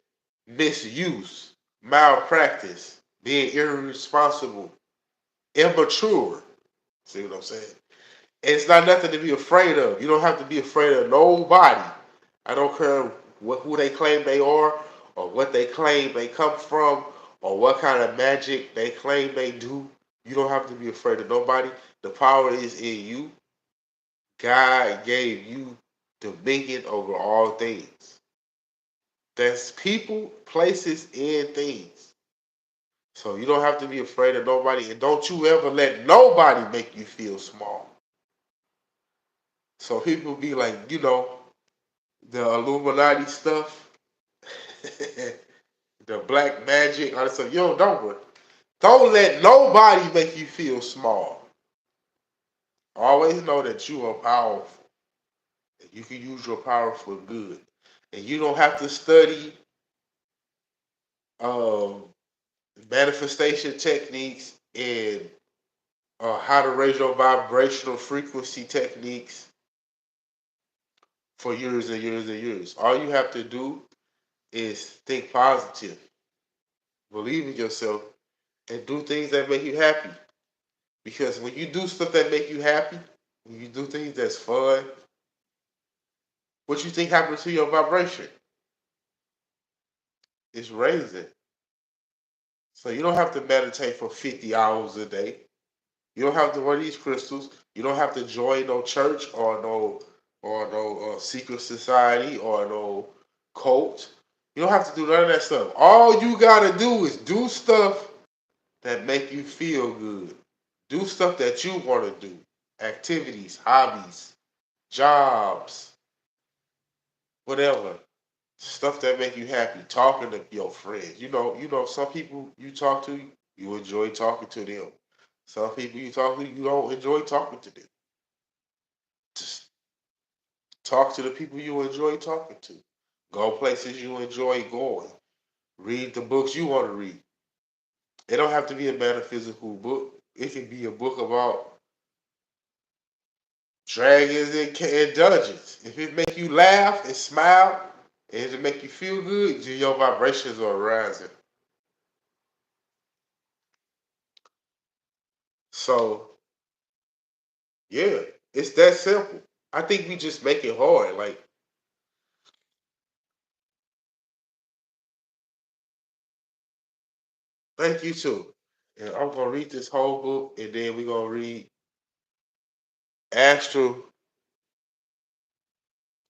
misuse, malpractice, being irresponsible, immature. See what I'm saying? And it's not nothing to be afraid of. You don't have to be afraid of nobody. I don't care who they claim they are, or what they claim they come from, or what kind of magic they claim they do. You don't have to be afraid of nobody. The power is in you. God gave you dominion over all things. That's people, places, and things. So you don't have to be afraid of nobody, and don't you ever let nobody make you feel small. So people be like, the Illuminati stuff, the black magic, all that stuff. Don't let nobody make you feel small. Always know that you are powerful. And you can use your power for good. And you don't have to study um, manifestation techniques and how to raise your vibrational frequency techniques for years and years and years. All you have to do is think positive, believe in yourself, and do things that make you happy. Because when you do stuff that make you happy, when you do things that's fun, what you think happens to your vibration? It's raising. So you don't have to meditate for 50 hours a day. You don't have to wear these crystals. You don't have to join no church or no secret society or no cult. You don't have to do none of that stuff. All you gotta do is do stuff that make you feel good. Do stuff that you want to do. Activities, hobbies, jobs, whatever. Stuff that make you happy. Talking to your friends. Some people you talk to, you enjoy talking to them. Some people you talk to, you don't enjoy talking to them. Just talk to the people you enjoy talking to. Go places you enjoy going. Read the books you want to read. It don't have to be a metaphysical book. It can be a book about dragons and dungeons. If it make you laugh and smile, and it make you feel good, then your vibrations are rising. So yeah, it's that simple. I think we just make it hard. Like, thank you too. And I'm gonna read this whole book, and then we're gonna read Astral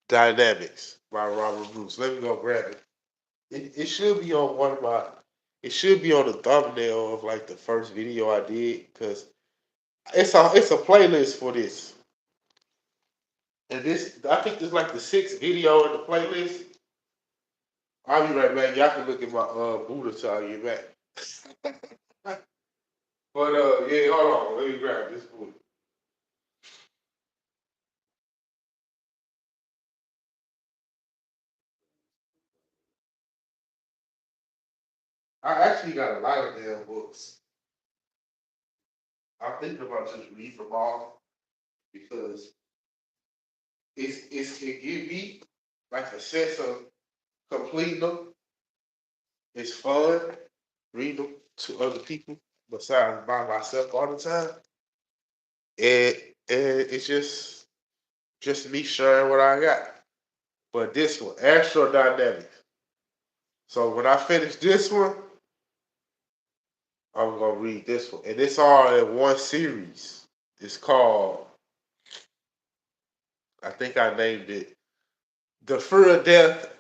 Dynamics by Robert Bruce. Let me go grab it. It should be on one of my. It should be on the thumbnail of like the first video I did because it's a playlist for this. And this I think this is like the sixth video in the playlist. I'll be right back. Y'all can look at my Buddha till I get back. But yeah, hold on. Let me grab this Buddha. I actually got a lot of damn books. I'm thinking about just reading them all because it give me like a sense of completing them. It's fun reading them to other people besides by myself all the time. And it's just me sharing what I got. But this one, Astrodynamics. So when I finish this one, I'm gonna read this one. And it's all in one series. It's called, I think I named it The Fear of Death,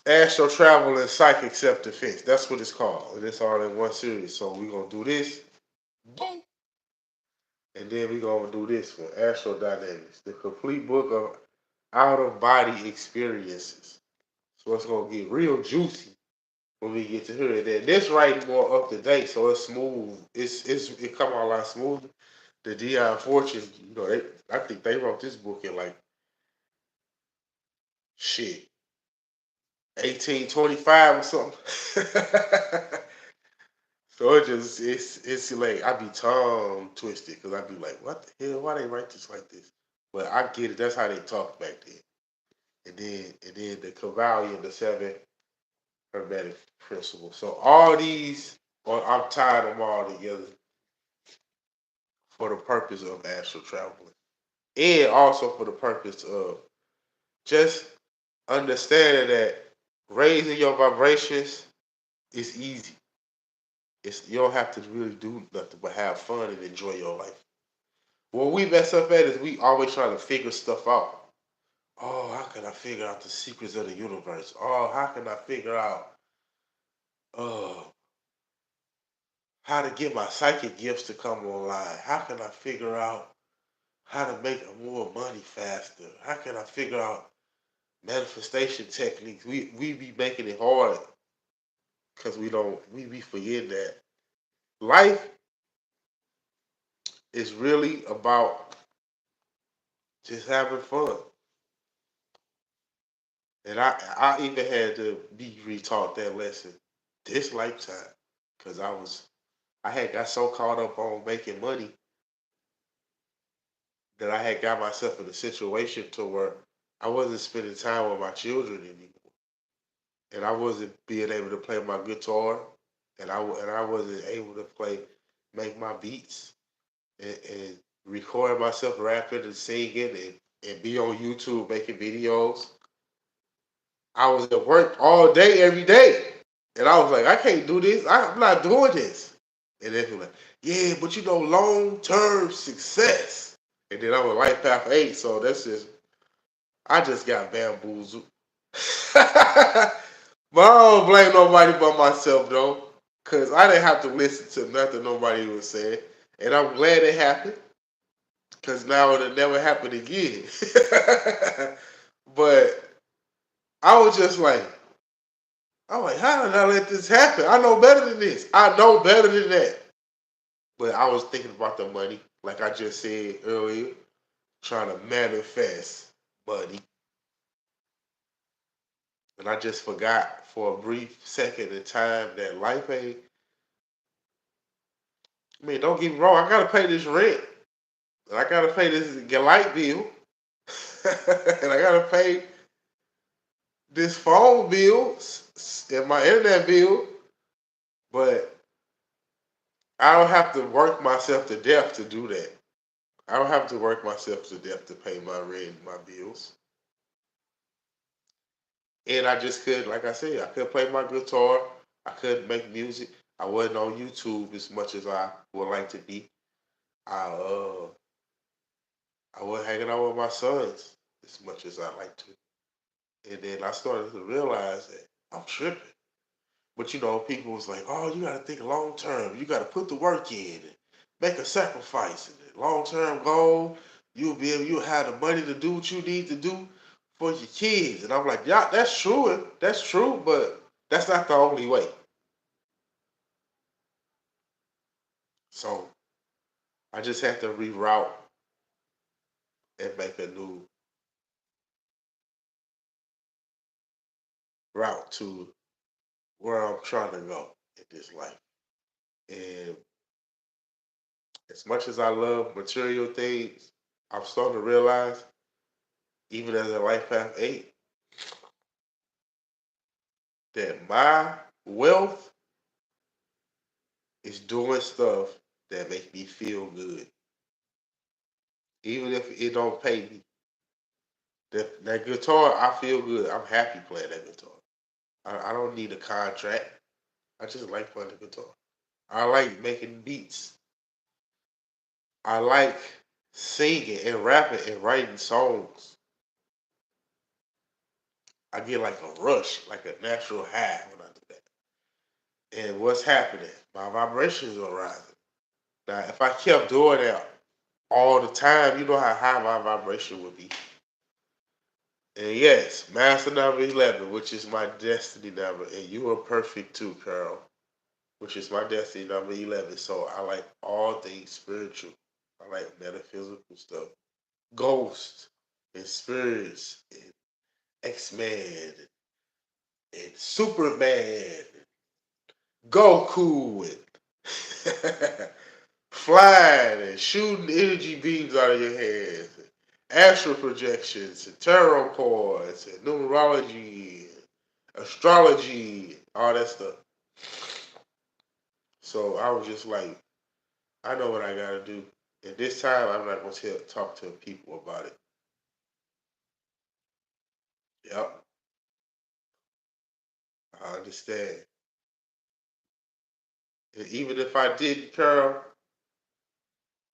Astral Travel, and Psychic Self Defense. That's what it's called. And it's all in one series. So we're gonna do this. Boom. And then we're going to do this one, Astrodynamics, the complete book of out-of-body experiences. So it's going to get real juicy when we get to here. And then this writing more up to date, so it's smooth. It come out a lot smoother. The Dion Fortune, I think they wrote this book in like shit 1825 or something. So it's like I be tongue twisted because I be like, what the hell? Why they write this like this? But I get it. That's how they talk back then. And then the Cavalli, the seven hermetic principles. So all these, I'm tying them all together for the purpose of astral traveling, and also for the purpose of just understanding that raising your vibrations is easy. You don't have to really do nothing but have fun and enjoy your life. What we mess up at is we always trying to figure stuff out. Oh, how can I figure out the secrets of the universe? Oh, how can I figure out uh, how to get my psychic gifts to come online? How can I figure out how to make more money faster? How can I figure out manifestation techniques? We be making it hard because we be forgetting that life is really about just having fun. And I even had to be retaught that lesson this lifetime because I had got so caught up on making money that I had got myself in a situation to where I wasn't spending time with my children anymore, and I wasn't being able to play my guitar, and I wasn't able to make my beats, and record myself rapping and singing and be on YouTube making videos. I was at work all day, every day. And I was like, I can't do this. I'm not doing this. And then he was like, yeah, but long-term success. And then I'm a life path 8, so I just got bamboozled. But I don't blame nobody but myself, though. Because I didn't have to listen to nothing nobody was saying. And I'm glad it happened. Because now it'll never happen again. But I was just like, I'm like, how did I let this happen? I know better than this. I know better than that. But I was thinking about the money, like I just said earlier, trying to manifest money. And I just forgot for a brief second in time that life ain't. I mean, don't get me wrong, I gotta pay this rent. And I gotta pay this light bill. And I gotta pay this phone bill and my internet bill. But I don't have to work myself to death to do that. I don't have to work myself to death to pay my rent and my bills. And I just could, like I said, I could play my guitar. I could make music. I wasn't on YouTube as much as I would like to be. I I was hanging out with my sons as much as I like to. And then I started to realize that I'm tripping. But people was like, oh, you gotta think long term. You gotta put the work in and make a sacrifice. And the long term goal, you'll have the money to do what you need to do for your kids. And I'm like, yeah, that's true. That's true, but that's not the only way. So I just have to reroute and make a new route to where I'm trying to go in this life. And as much as I love material things, I'm starting to realize, even as a life path 8, that my wealth is doing stuff that make me feel good, even if it don't pay me. That guitar, I feel good. I'm happy playing that guitar. I don't need a contract. I just like playing the guitar. I like making beats. I like singing and rapping and writing songs. I get like a rush, like a natural high when I do that. And what's happening? My vibrations are rising. Now, if I kept doing that all the time, you know how high my vibration would be. And yes, master number 11, which is my destiny number, and you are perfect too, Carol, which is my destiny number 11. So I like all things spiritual. I like metaphysical stuff, ghosts and spirits and X-Men and Superman, Goku and flying and shooting energy beams out of your hands, astral projections and tarot cards and numerology, and astrology, all that stuff. So I was just like, I know what I gotta do. And this time I'm not gonna talk to people about it. Yep, I understand. And even if I didn't, Carol,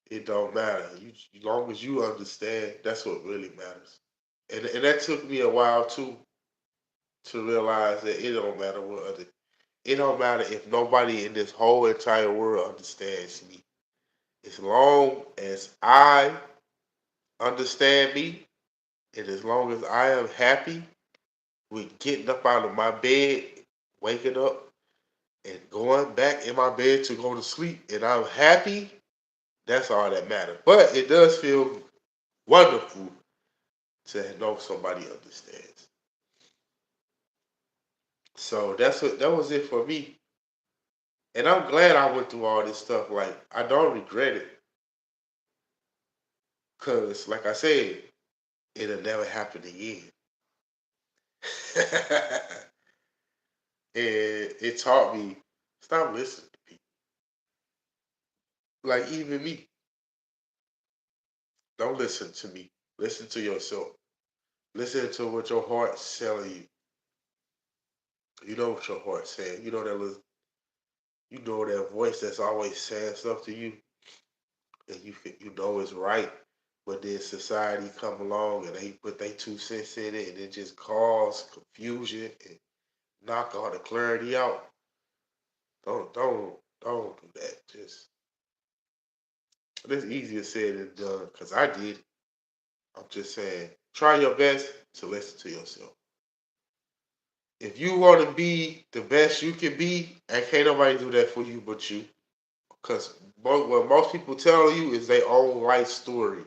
it don't matter. You, as long as you understand, that's what really matters. And that took me a while too to realize that it don't matter what other. It don't matter if nobody in this whole entire world understands me. As long as I understand me, and as long as I am happy with getting up out of my bed, waking up, and going back in my bed to go to sleep, and I'm happy, that's all that matters. But it does feel wonderful to know somebody understands. So that was it for me. And I'm glad I went through all this stuff. Like I don't regret it. Cause like I said, it'll never happen again. And it taught me stop listening to people. Like even me, don't listen to me. Listen to yourself. Listen to what your heart's telling you. You know what your heart's saying. You know that voice that's always saying stuff to you, and you know it's right. But then society come along and they put their 2 cents in it, and it just cause confusion and knock all the clarity out. Don't do that. Just it's easier said than done because I did. I'm just saying, try your best to listen to yourself. If you want to be the best you can be, and can't nobody do that for you but you. Because what most people tell you is their own life story.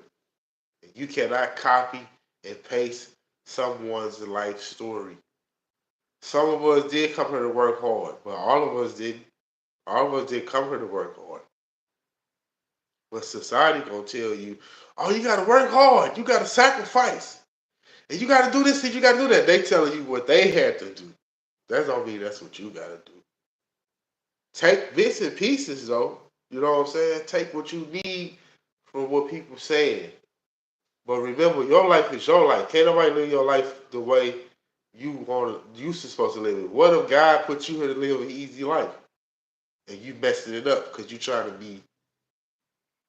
You cannot copy and paste someone's life story. Some of us did come here to work hard, but all of us didn't. All of us did come here to work hard. But society gonna tell you, oh, you gotta work hard, you gotta sacrifice, and you gotta do this and you gotta do that. They telling you what they had to do. That don't mean that's what you gotta do. Take bits and pieces though. You know what I'm saying? Take what you need from what people saying. But remember, your life is your life. Can't nobody live your life the way you supposed to live it. What if God put you here to live an easy life and you messing it up because you trying to be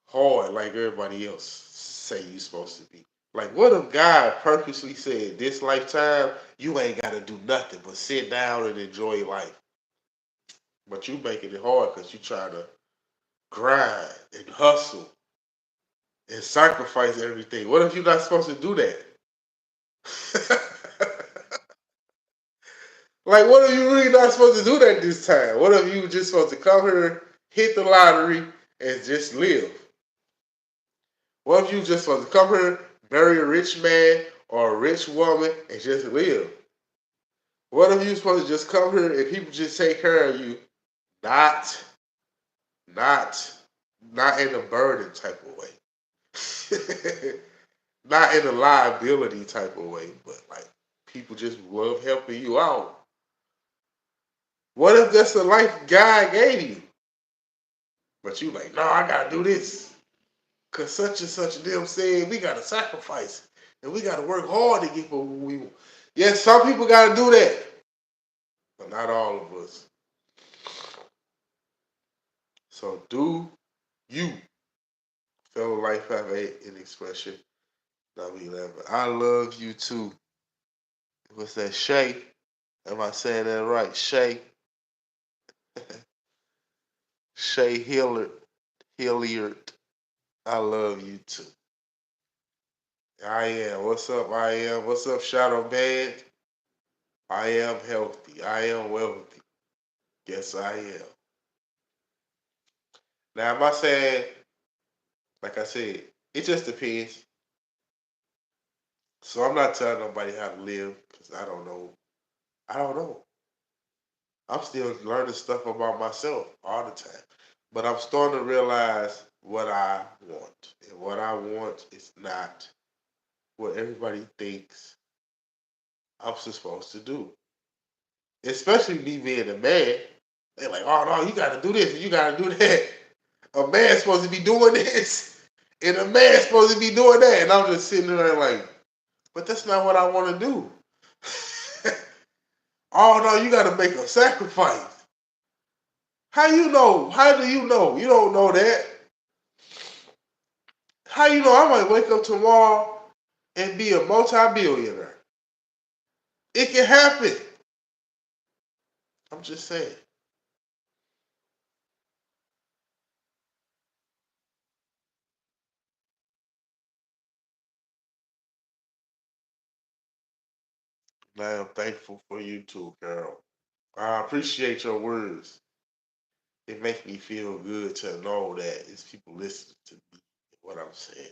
hard like everybody else say you supposed to be? Like, what if God purposely said this lifetime you ain't got to do nothing but sit down and enjoy life, but you making it hard because you trying to grind and hustle and sacrifice everything? What if you're not supposed to do that? Like, what if you really not supposed to do that this time? What if you just supposed to come here, hit the lottery, and just live? What if you just supposed to come here, marry a rich man or a rich woman, and just live? What if you supposed to just come here and people just take care of you, not, not, not in a burden type of way, not in a liability type of way, but like people just love helping you out. What if that's the life God gave you? But you like, no, I gotta do this. Cause such and such of them said we gotta sacrifice. And we gotta work hard to get what we want. Yes, some people gotta do that. But not all of us. So do you, fellow life have an expression. W11. I love you too. What's that? Shay? Am I saying that right? Shay? Shay Hilliard. Hilliard. I love you too. I am. What's up? I am. What's up, Shadow Band? I am healthy. I am wealthy. Yes, I am. Now, am I saying, like I said, it just depends. So I'm not telling nobody how to live because I don't know. I don't know. I'm still learning stuff about myself all the time. But I'm starting to realize what I want. And what I want is not what everybody thinks I'm supposed to do. Especially me being a man. They're like, oh no, you gotta do this and you gotta do that. A man's supposed to be doing this. And a man's supposed to be doing that. And I'm just sitting there like, but that's not what I want to do. Oh no, you gotta make a sacrifice. How you know? How do you know? You don't know that. How you know I might wake up tomorrow and be a multi-billionaire? It can happen. I'm just saying. And I am thankful for you too, Carol. I appreciate your words. It makes me feel good to know that it's people listening to me and what I'm saying.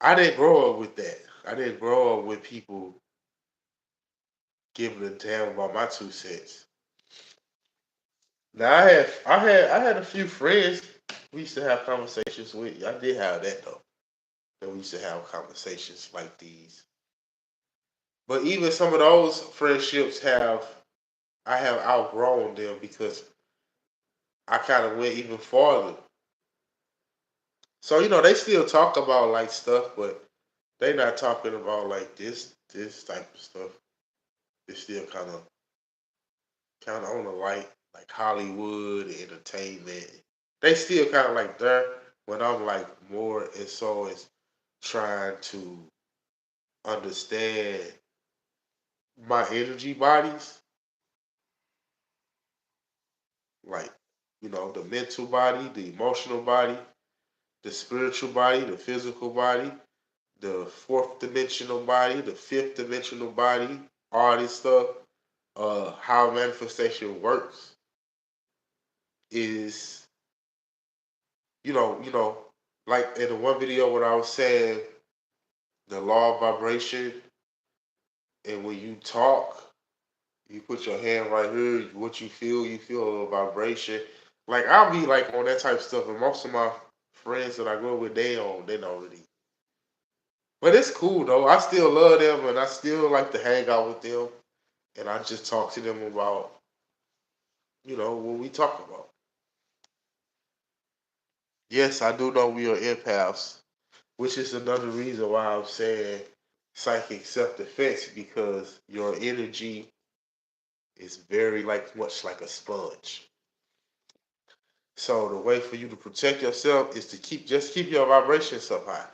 I didn't grow up with that. I didn't grow up with people giving a damn about my 2 cents. Now I had a few friends we used to have conversations with. I did have that though. That we used to have conversations like these. But even some of those friendships I have outgrown them because I kind of went even farther. So they still talk about like stuff, but they not talking about like this type of stuff. It's still kind of on the light, like Hollywood entertainment. They still kind of like there, but I'm like more and so is trying to understand my energy bodies, like the mental body, the emotional body, the spiritual body, the physical body, the fourth dimensional body, the fifth dimensional body, all this stuff. How manifestation works is like in the one video when I was saying the law of vibration, and when you talk, you put your hand right here. What you feel a vibration. Like I'll be like on that type of stuff, and most of my friends that I go with, they don't really. But it's cool though. I still love them, and I still like to hang out with them, and I just talk to them about what we talk about. Yes, I do know we are empaths, which is another reason why I'm saying psychic self-defense because your energy is very like much like a sponge. So the way for you to protect yourself is to keep your vibrations up high.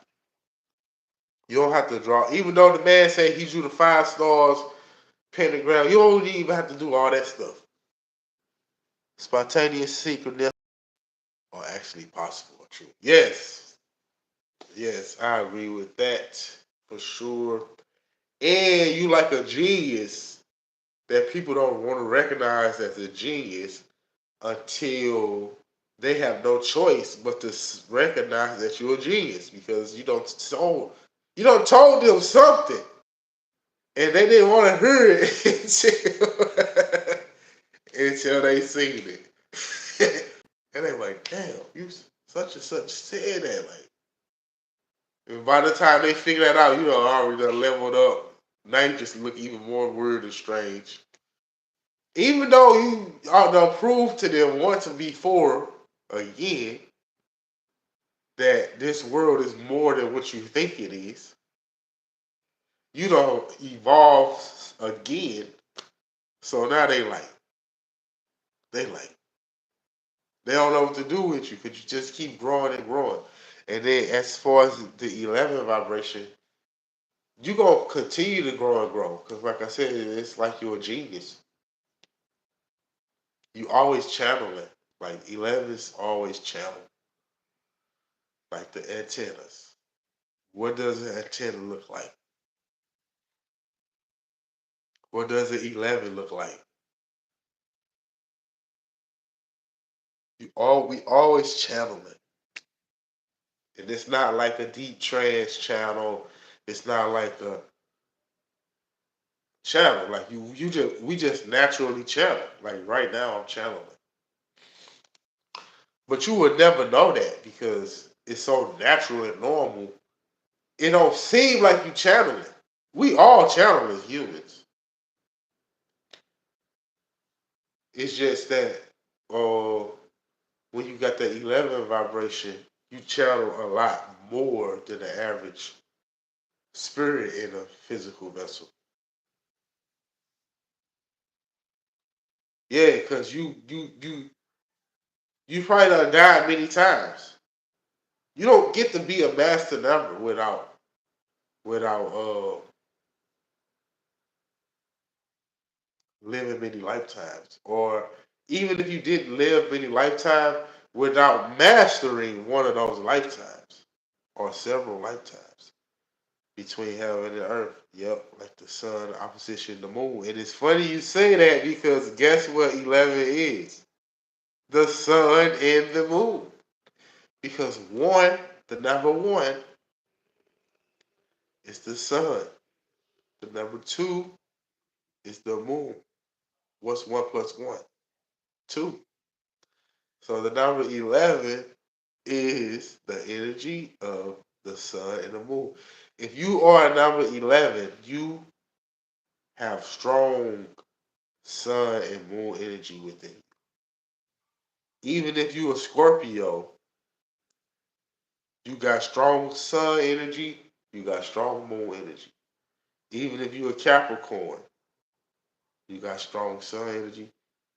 You don't have to draw, even though the man say he drew the 5 stars, pentagram. You don't even have to do all that stuff. Spontaneous synchronicity are actually possible or true. Yes, yes, I agree with that for sure. And you like a genius that people don't want to recognize as a genius until they have no choice but to recognize that you're a genius because you don't told them something and they didn't want to hear it until they seen it. And they like, damn, you such and such said that. Like, and by the time they figure that out, already done leveled up. Now you just look even more weird and strange. Even though you are done prove to them once before again that this world is more than what you think it is, you don't evolve again. So now they they don't know what to do with you because you just keep growing and growing. And then as far as the 11 vibration, you gonna continue to grow and grow because, like I said, it's like you're a genius. You always channeling. Like 11's always channeled, like the antennas. What does an antenna look like? What does an 11 look like? We always channel it. And it's not like a deep trance channel. It's not like a channel. Like we just naturally channel. Like right now I'm channeling. But you would never know that because it's so natural and normal. It don't seem like you channeling. We all channel as humans. It's just that uh, when you got the 11 vibration, you channel a lot more than the average spirit in a physical vessel. Yeah, because you probably done died many times. You don't get to be a master number without living many lifetimes, or even if you didn't live many lifetimes without mastering one of those lifetimes or several lifetimes between heaven and earth. Yep, like the sun opposition the moon. And it's funny you say that because guess what 11 is? The sun and the moon. Because one, the number one, is the sun. The number two is the moon. What's one plus one? Two. So the number 11 is the energy of the sun and the moon. If you are a number 11, you have strong sun and moon energy within you. Even if you a Scorpio, you got strong sun energy, you got strong moon energy. Even if you a Capricorn, you got strong sun energy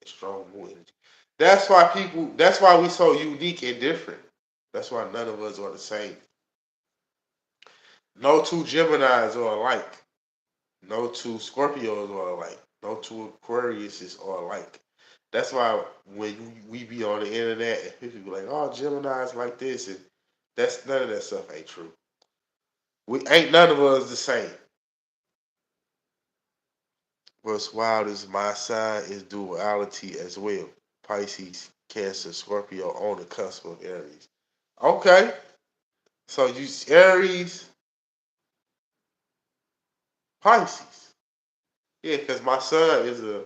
and strong moon energy. That's why we so unique and different. That's why none of us are the same. No two Geminis are alike. No two Scorpios are alike. No two Aquariuses are alike. That's why when we be on the internet and people be like, "Oh, Gemini's like this," and that's none of that stuff ain't true. We ain't none of us the same. What's wild is my sign is duality as well. Pisces, Cancer, Scorpio on the cusp of Aries. Okay, so you Aries, Pisces. Yeah, because my son is a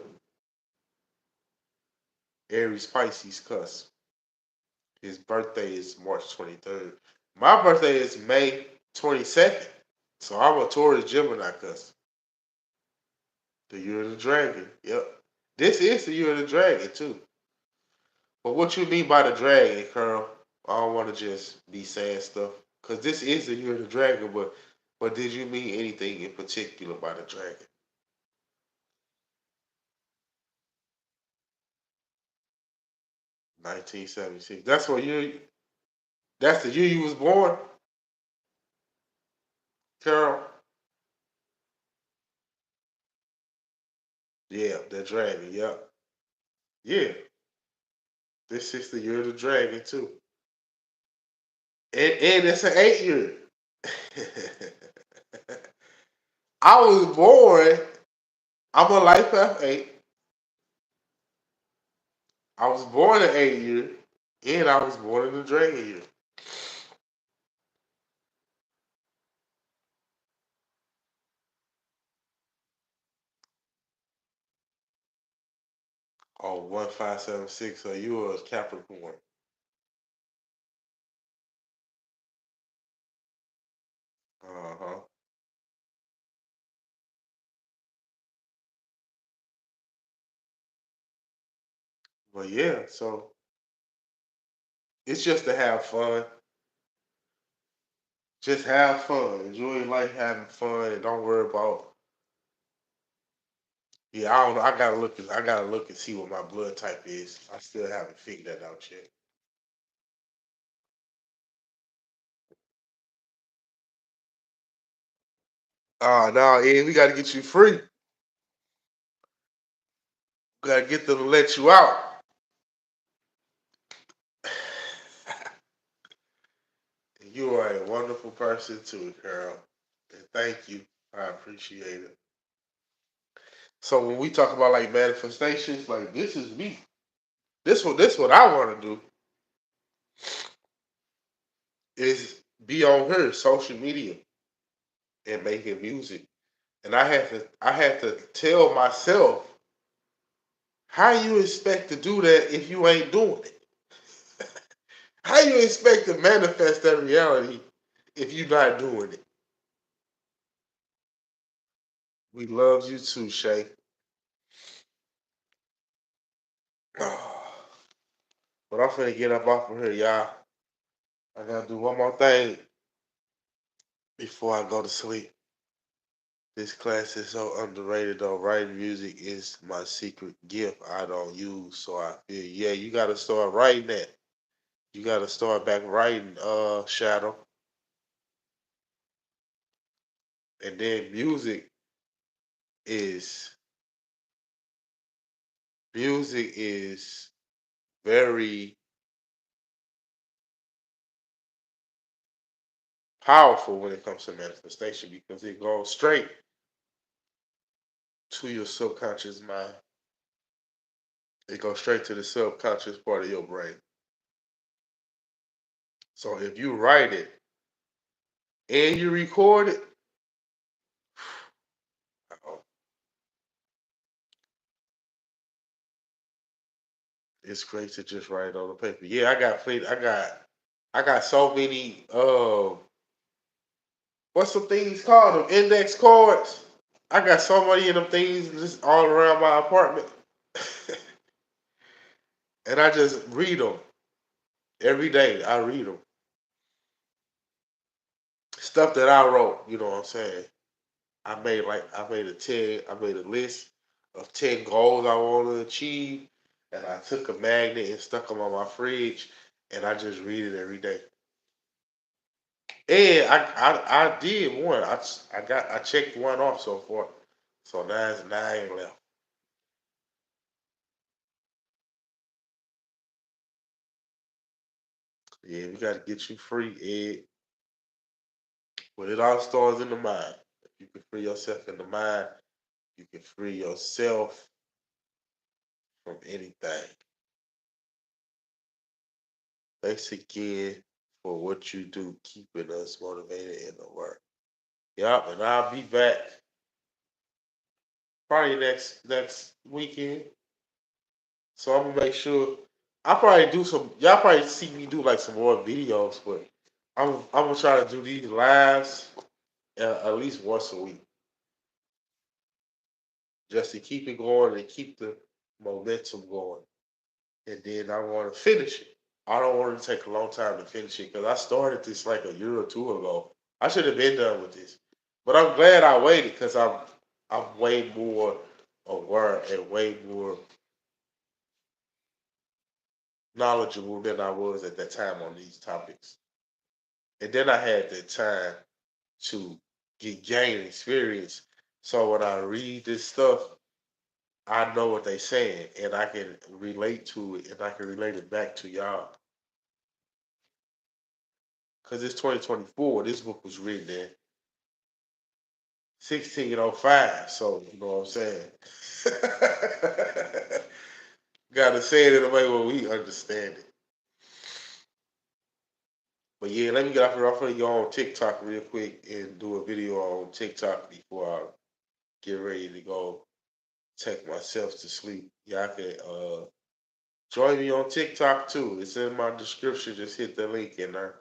Aries Pisces cusp. His birthday is March 23rd. My birthday is May 22nd. So I'm a Taurus Gemini cusp. The year of the dragon. Yep. This is the year of the dragon too. But what you mean by the dragon, Carl? I don't want to just be saying stuff. Because this is the year of the dragon, but did you mean anything in particular by the dragon? 1976. That's the year you was born, Carol? Yeah, the dragon, yep. Yeah. This is the year of the dragon too. And it's an 8 year. I was born, I'm a life path 8. I was born in 8 year, and I was born in the dragon year. Oh, 1576. So you were a Capricorn. Uh-huh. But yeah, so it's just to have fun. Just have fun. Enjoy life having fun and don't worry about. Yeah, I don't know. I gotta look and see what my blood type is. I still haven't figured that out yet. Oh no, Ed, we gotta get you free. We gotta get them to let you out. You are a wonderful person too, Carol. And thank you. I appreciate it. So when we talk about like manifestations, like this is me. This what I want to do is be on her social media and making music. And I had to tell myself, how you expect to do that if you ain't doing it? How you expect to manifest that reality if you're not doing it? We love you too, Shay. But I'm finna get up off of here, y'all. I gotta do one more thing before I go to sleep. This class is so underrated though. Writing music is my secret gift I don't use. So I feel, yeah, you gotta start writing that. You gotta start back writing, Shadow. And then is music is very powerful when it comes to manifestation because it goes straight to your subconscious mind. It goes straight to the subconscious part of your brain. So if you write it and you record it, it's great to just write it on the paper. Yeah, I got so many what's some things called? Them index cards. I got so many of them things just all around my apartment. And I just read them every day. I read them. Stuff that I wrote, you know what I'm saying? I made a list of 10 goals I want to achieve, and I took a magnet and stuck them on my fridge, and I just read it every day. And I did one. I checked one off so far, so now it's 9 left. Yeah, we got to get you free, Ed. But it all starts in the mind. If you can free yourself in the mind, you can free yourself from anything. Thanks again for what you do, keeping us motivated in the work. Yup, and I'll be back probably next weekend. So I'm gonna make sure I probably do some. Y'all probably see me do like some more videos, but I'm gonna try to do these lives at least once a week, just to keep it going and keep the momentum going. And then I want to finish it. I don't want it to take a long time to finish it because I started this like a year or two ago. I should have been done with this, but I'm glad I waited because I'm way more aware and way more knowledgeable than I was at that time on these topics. And then I had the time to gain experience. So when I read this stuff, I know what they're saying and I can relate to it and I can relate it back to y'all. Because it's 2024. This book was written in 1605. So, you know what I'm saying? Gotta say it in a way where we understand it. But yeah, let me get off here. I'm gonna go on TikTok real quick and do a video on TikTok before I get ready to go take myself to sleep. Y'all can join me on TikTok too. It's in my description. Just hit the link in there.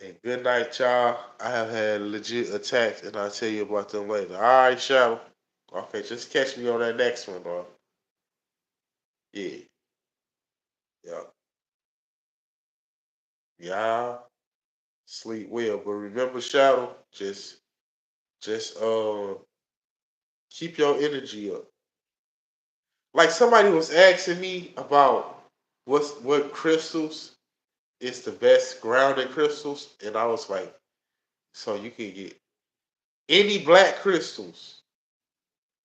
And good night, y'all. I have had legit attacks, and I'll tell you about them later. All right, Shadow. Okay, just catch me on that next one, bro. Yeah, yeah, yeah. Sleep well, but remember, Shadow. Just keep your energy up. Like somebody was asking me about what crystals is the best grounded crystals, and I was like, so you can get any black crystals,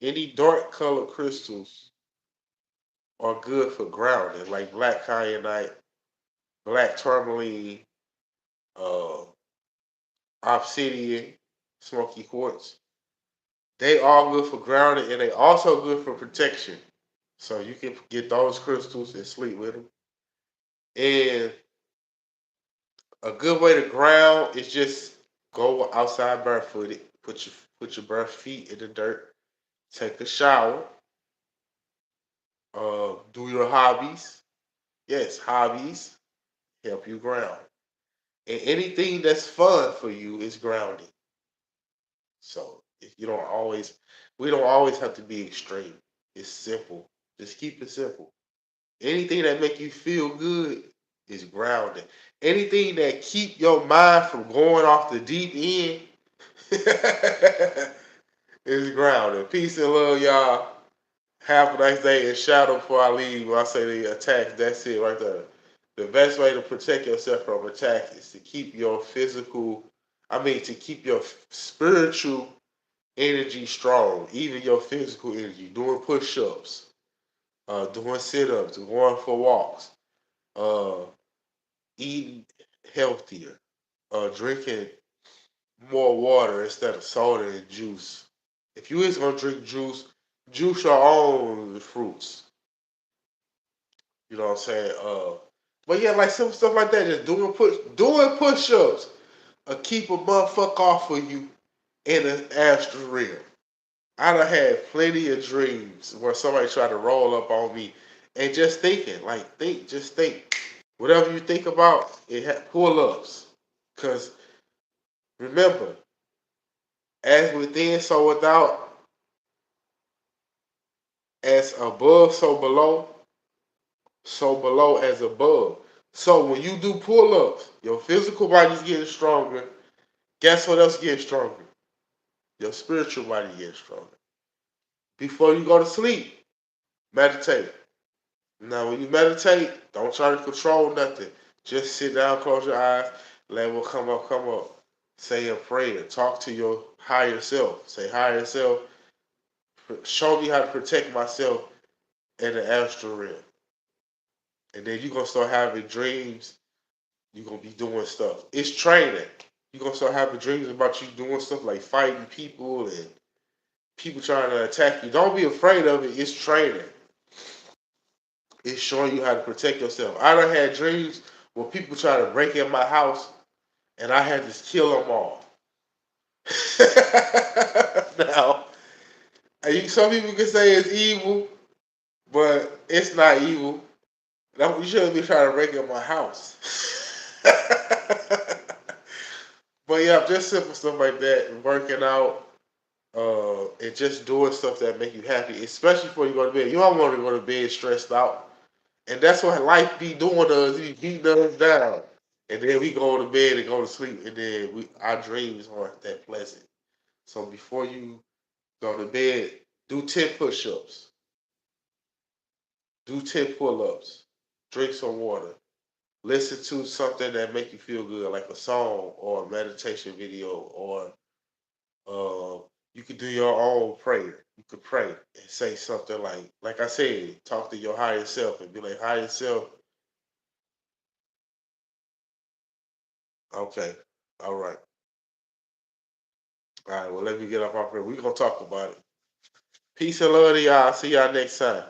any dark colored crystals are good for grounding, like black kyanite, black tourmaline, uh, obsidian, smoky quartz. They all good for grounding, and they also good for protection. So you can get those crystals and sleep with them. And a good way to ground is just go outside barefooted. Put your bare feet in the dirt. Take a shower. Do your hobbies. Yes, hobbies help you ground. And anything that's fun for you is grounding. So if you don't always, we don't always have to be extreme. It's simple. Just keep it simple. Anything that make you feel good is grounding. Anything that keep your mind from going off the deep end is grounding. Peace and love, y'all. Have a nice day and shadow before I leave. When I say the attacks, that's it right there. The best way to protect yourself from attacks is to keep your to keep your spiritual energy strong, even your physical energy, doing push ups, doing sit ups, going for walks, uh, eating healthier, drinking more water instead of soda and juice. If you is gonna drink juice, juice your own fruits. You know what I'm saying? But yeah, like some stuff like that, just doing push ups, keep a motherfucker off of you in an astral realm. I done had plenty of dreams where somebody tried to roll up on me, and just thinking, like just think. Whatever you think about, pull ups. Cause remember, as within, so without, as above, so below as above. So when you do pull ups, your physical body's getting stronger. Guess what else gets stronger? Your spiritual body gets stronger. Before you go to sleep, meditate. Now, when you meditate, don't try to control nothing. Just sit down, close your eyes, let what come up, come up. Say a prayer. Talk to your higher self. Say, higher self, show me how to protect myself in the astral realm. And then you're going to start having dreams. You're going to be doing stuff. It's training. You're going to start having dreams about you doing stuff like fighting people and people trying to attack you. Don't be afraid of it. It's training. It's showing you how to protect yourself. I done had dreams where people try to break in my house and I had to kill them all. Now, some people can say it's evil, but it's not evil. You shouldn't be trying to break in my house. But yeah, just simple stuff like that, and working out, and just doing stuff that make you happy, especially before you go to bed. You don't want to go to bed stressed out. And that's what life be doing to us. He beating us down. And then we go to bed and go to sleep. And then our dreams aren't that pleasant. So before you go to bed, do 10 push ups, do 10 pull ups, drink some water, listen to something that make you feel good, like a song or a meditation video, or you could do your own prayer. You could pray and say something like I said, talk to your higher self and be like, higher self, okay, all right. All right, well, let me get off my prayer. We're going to talk about it. Peace and love to y'all. See y'all next time.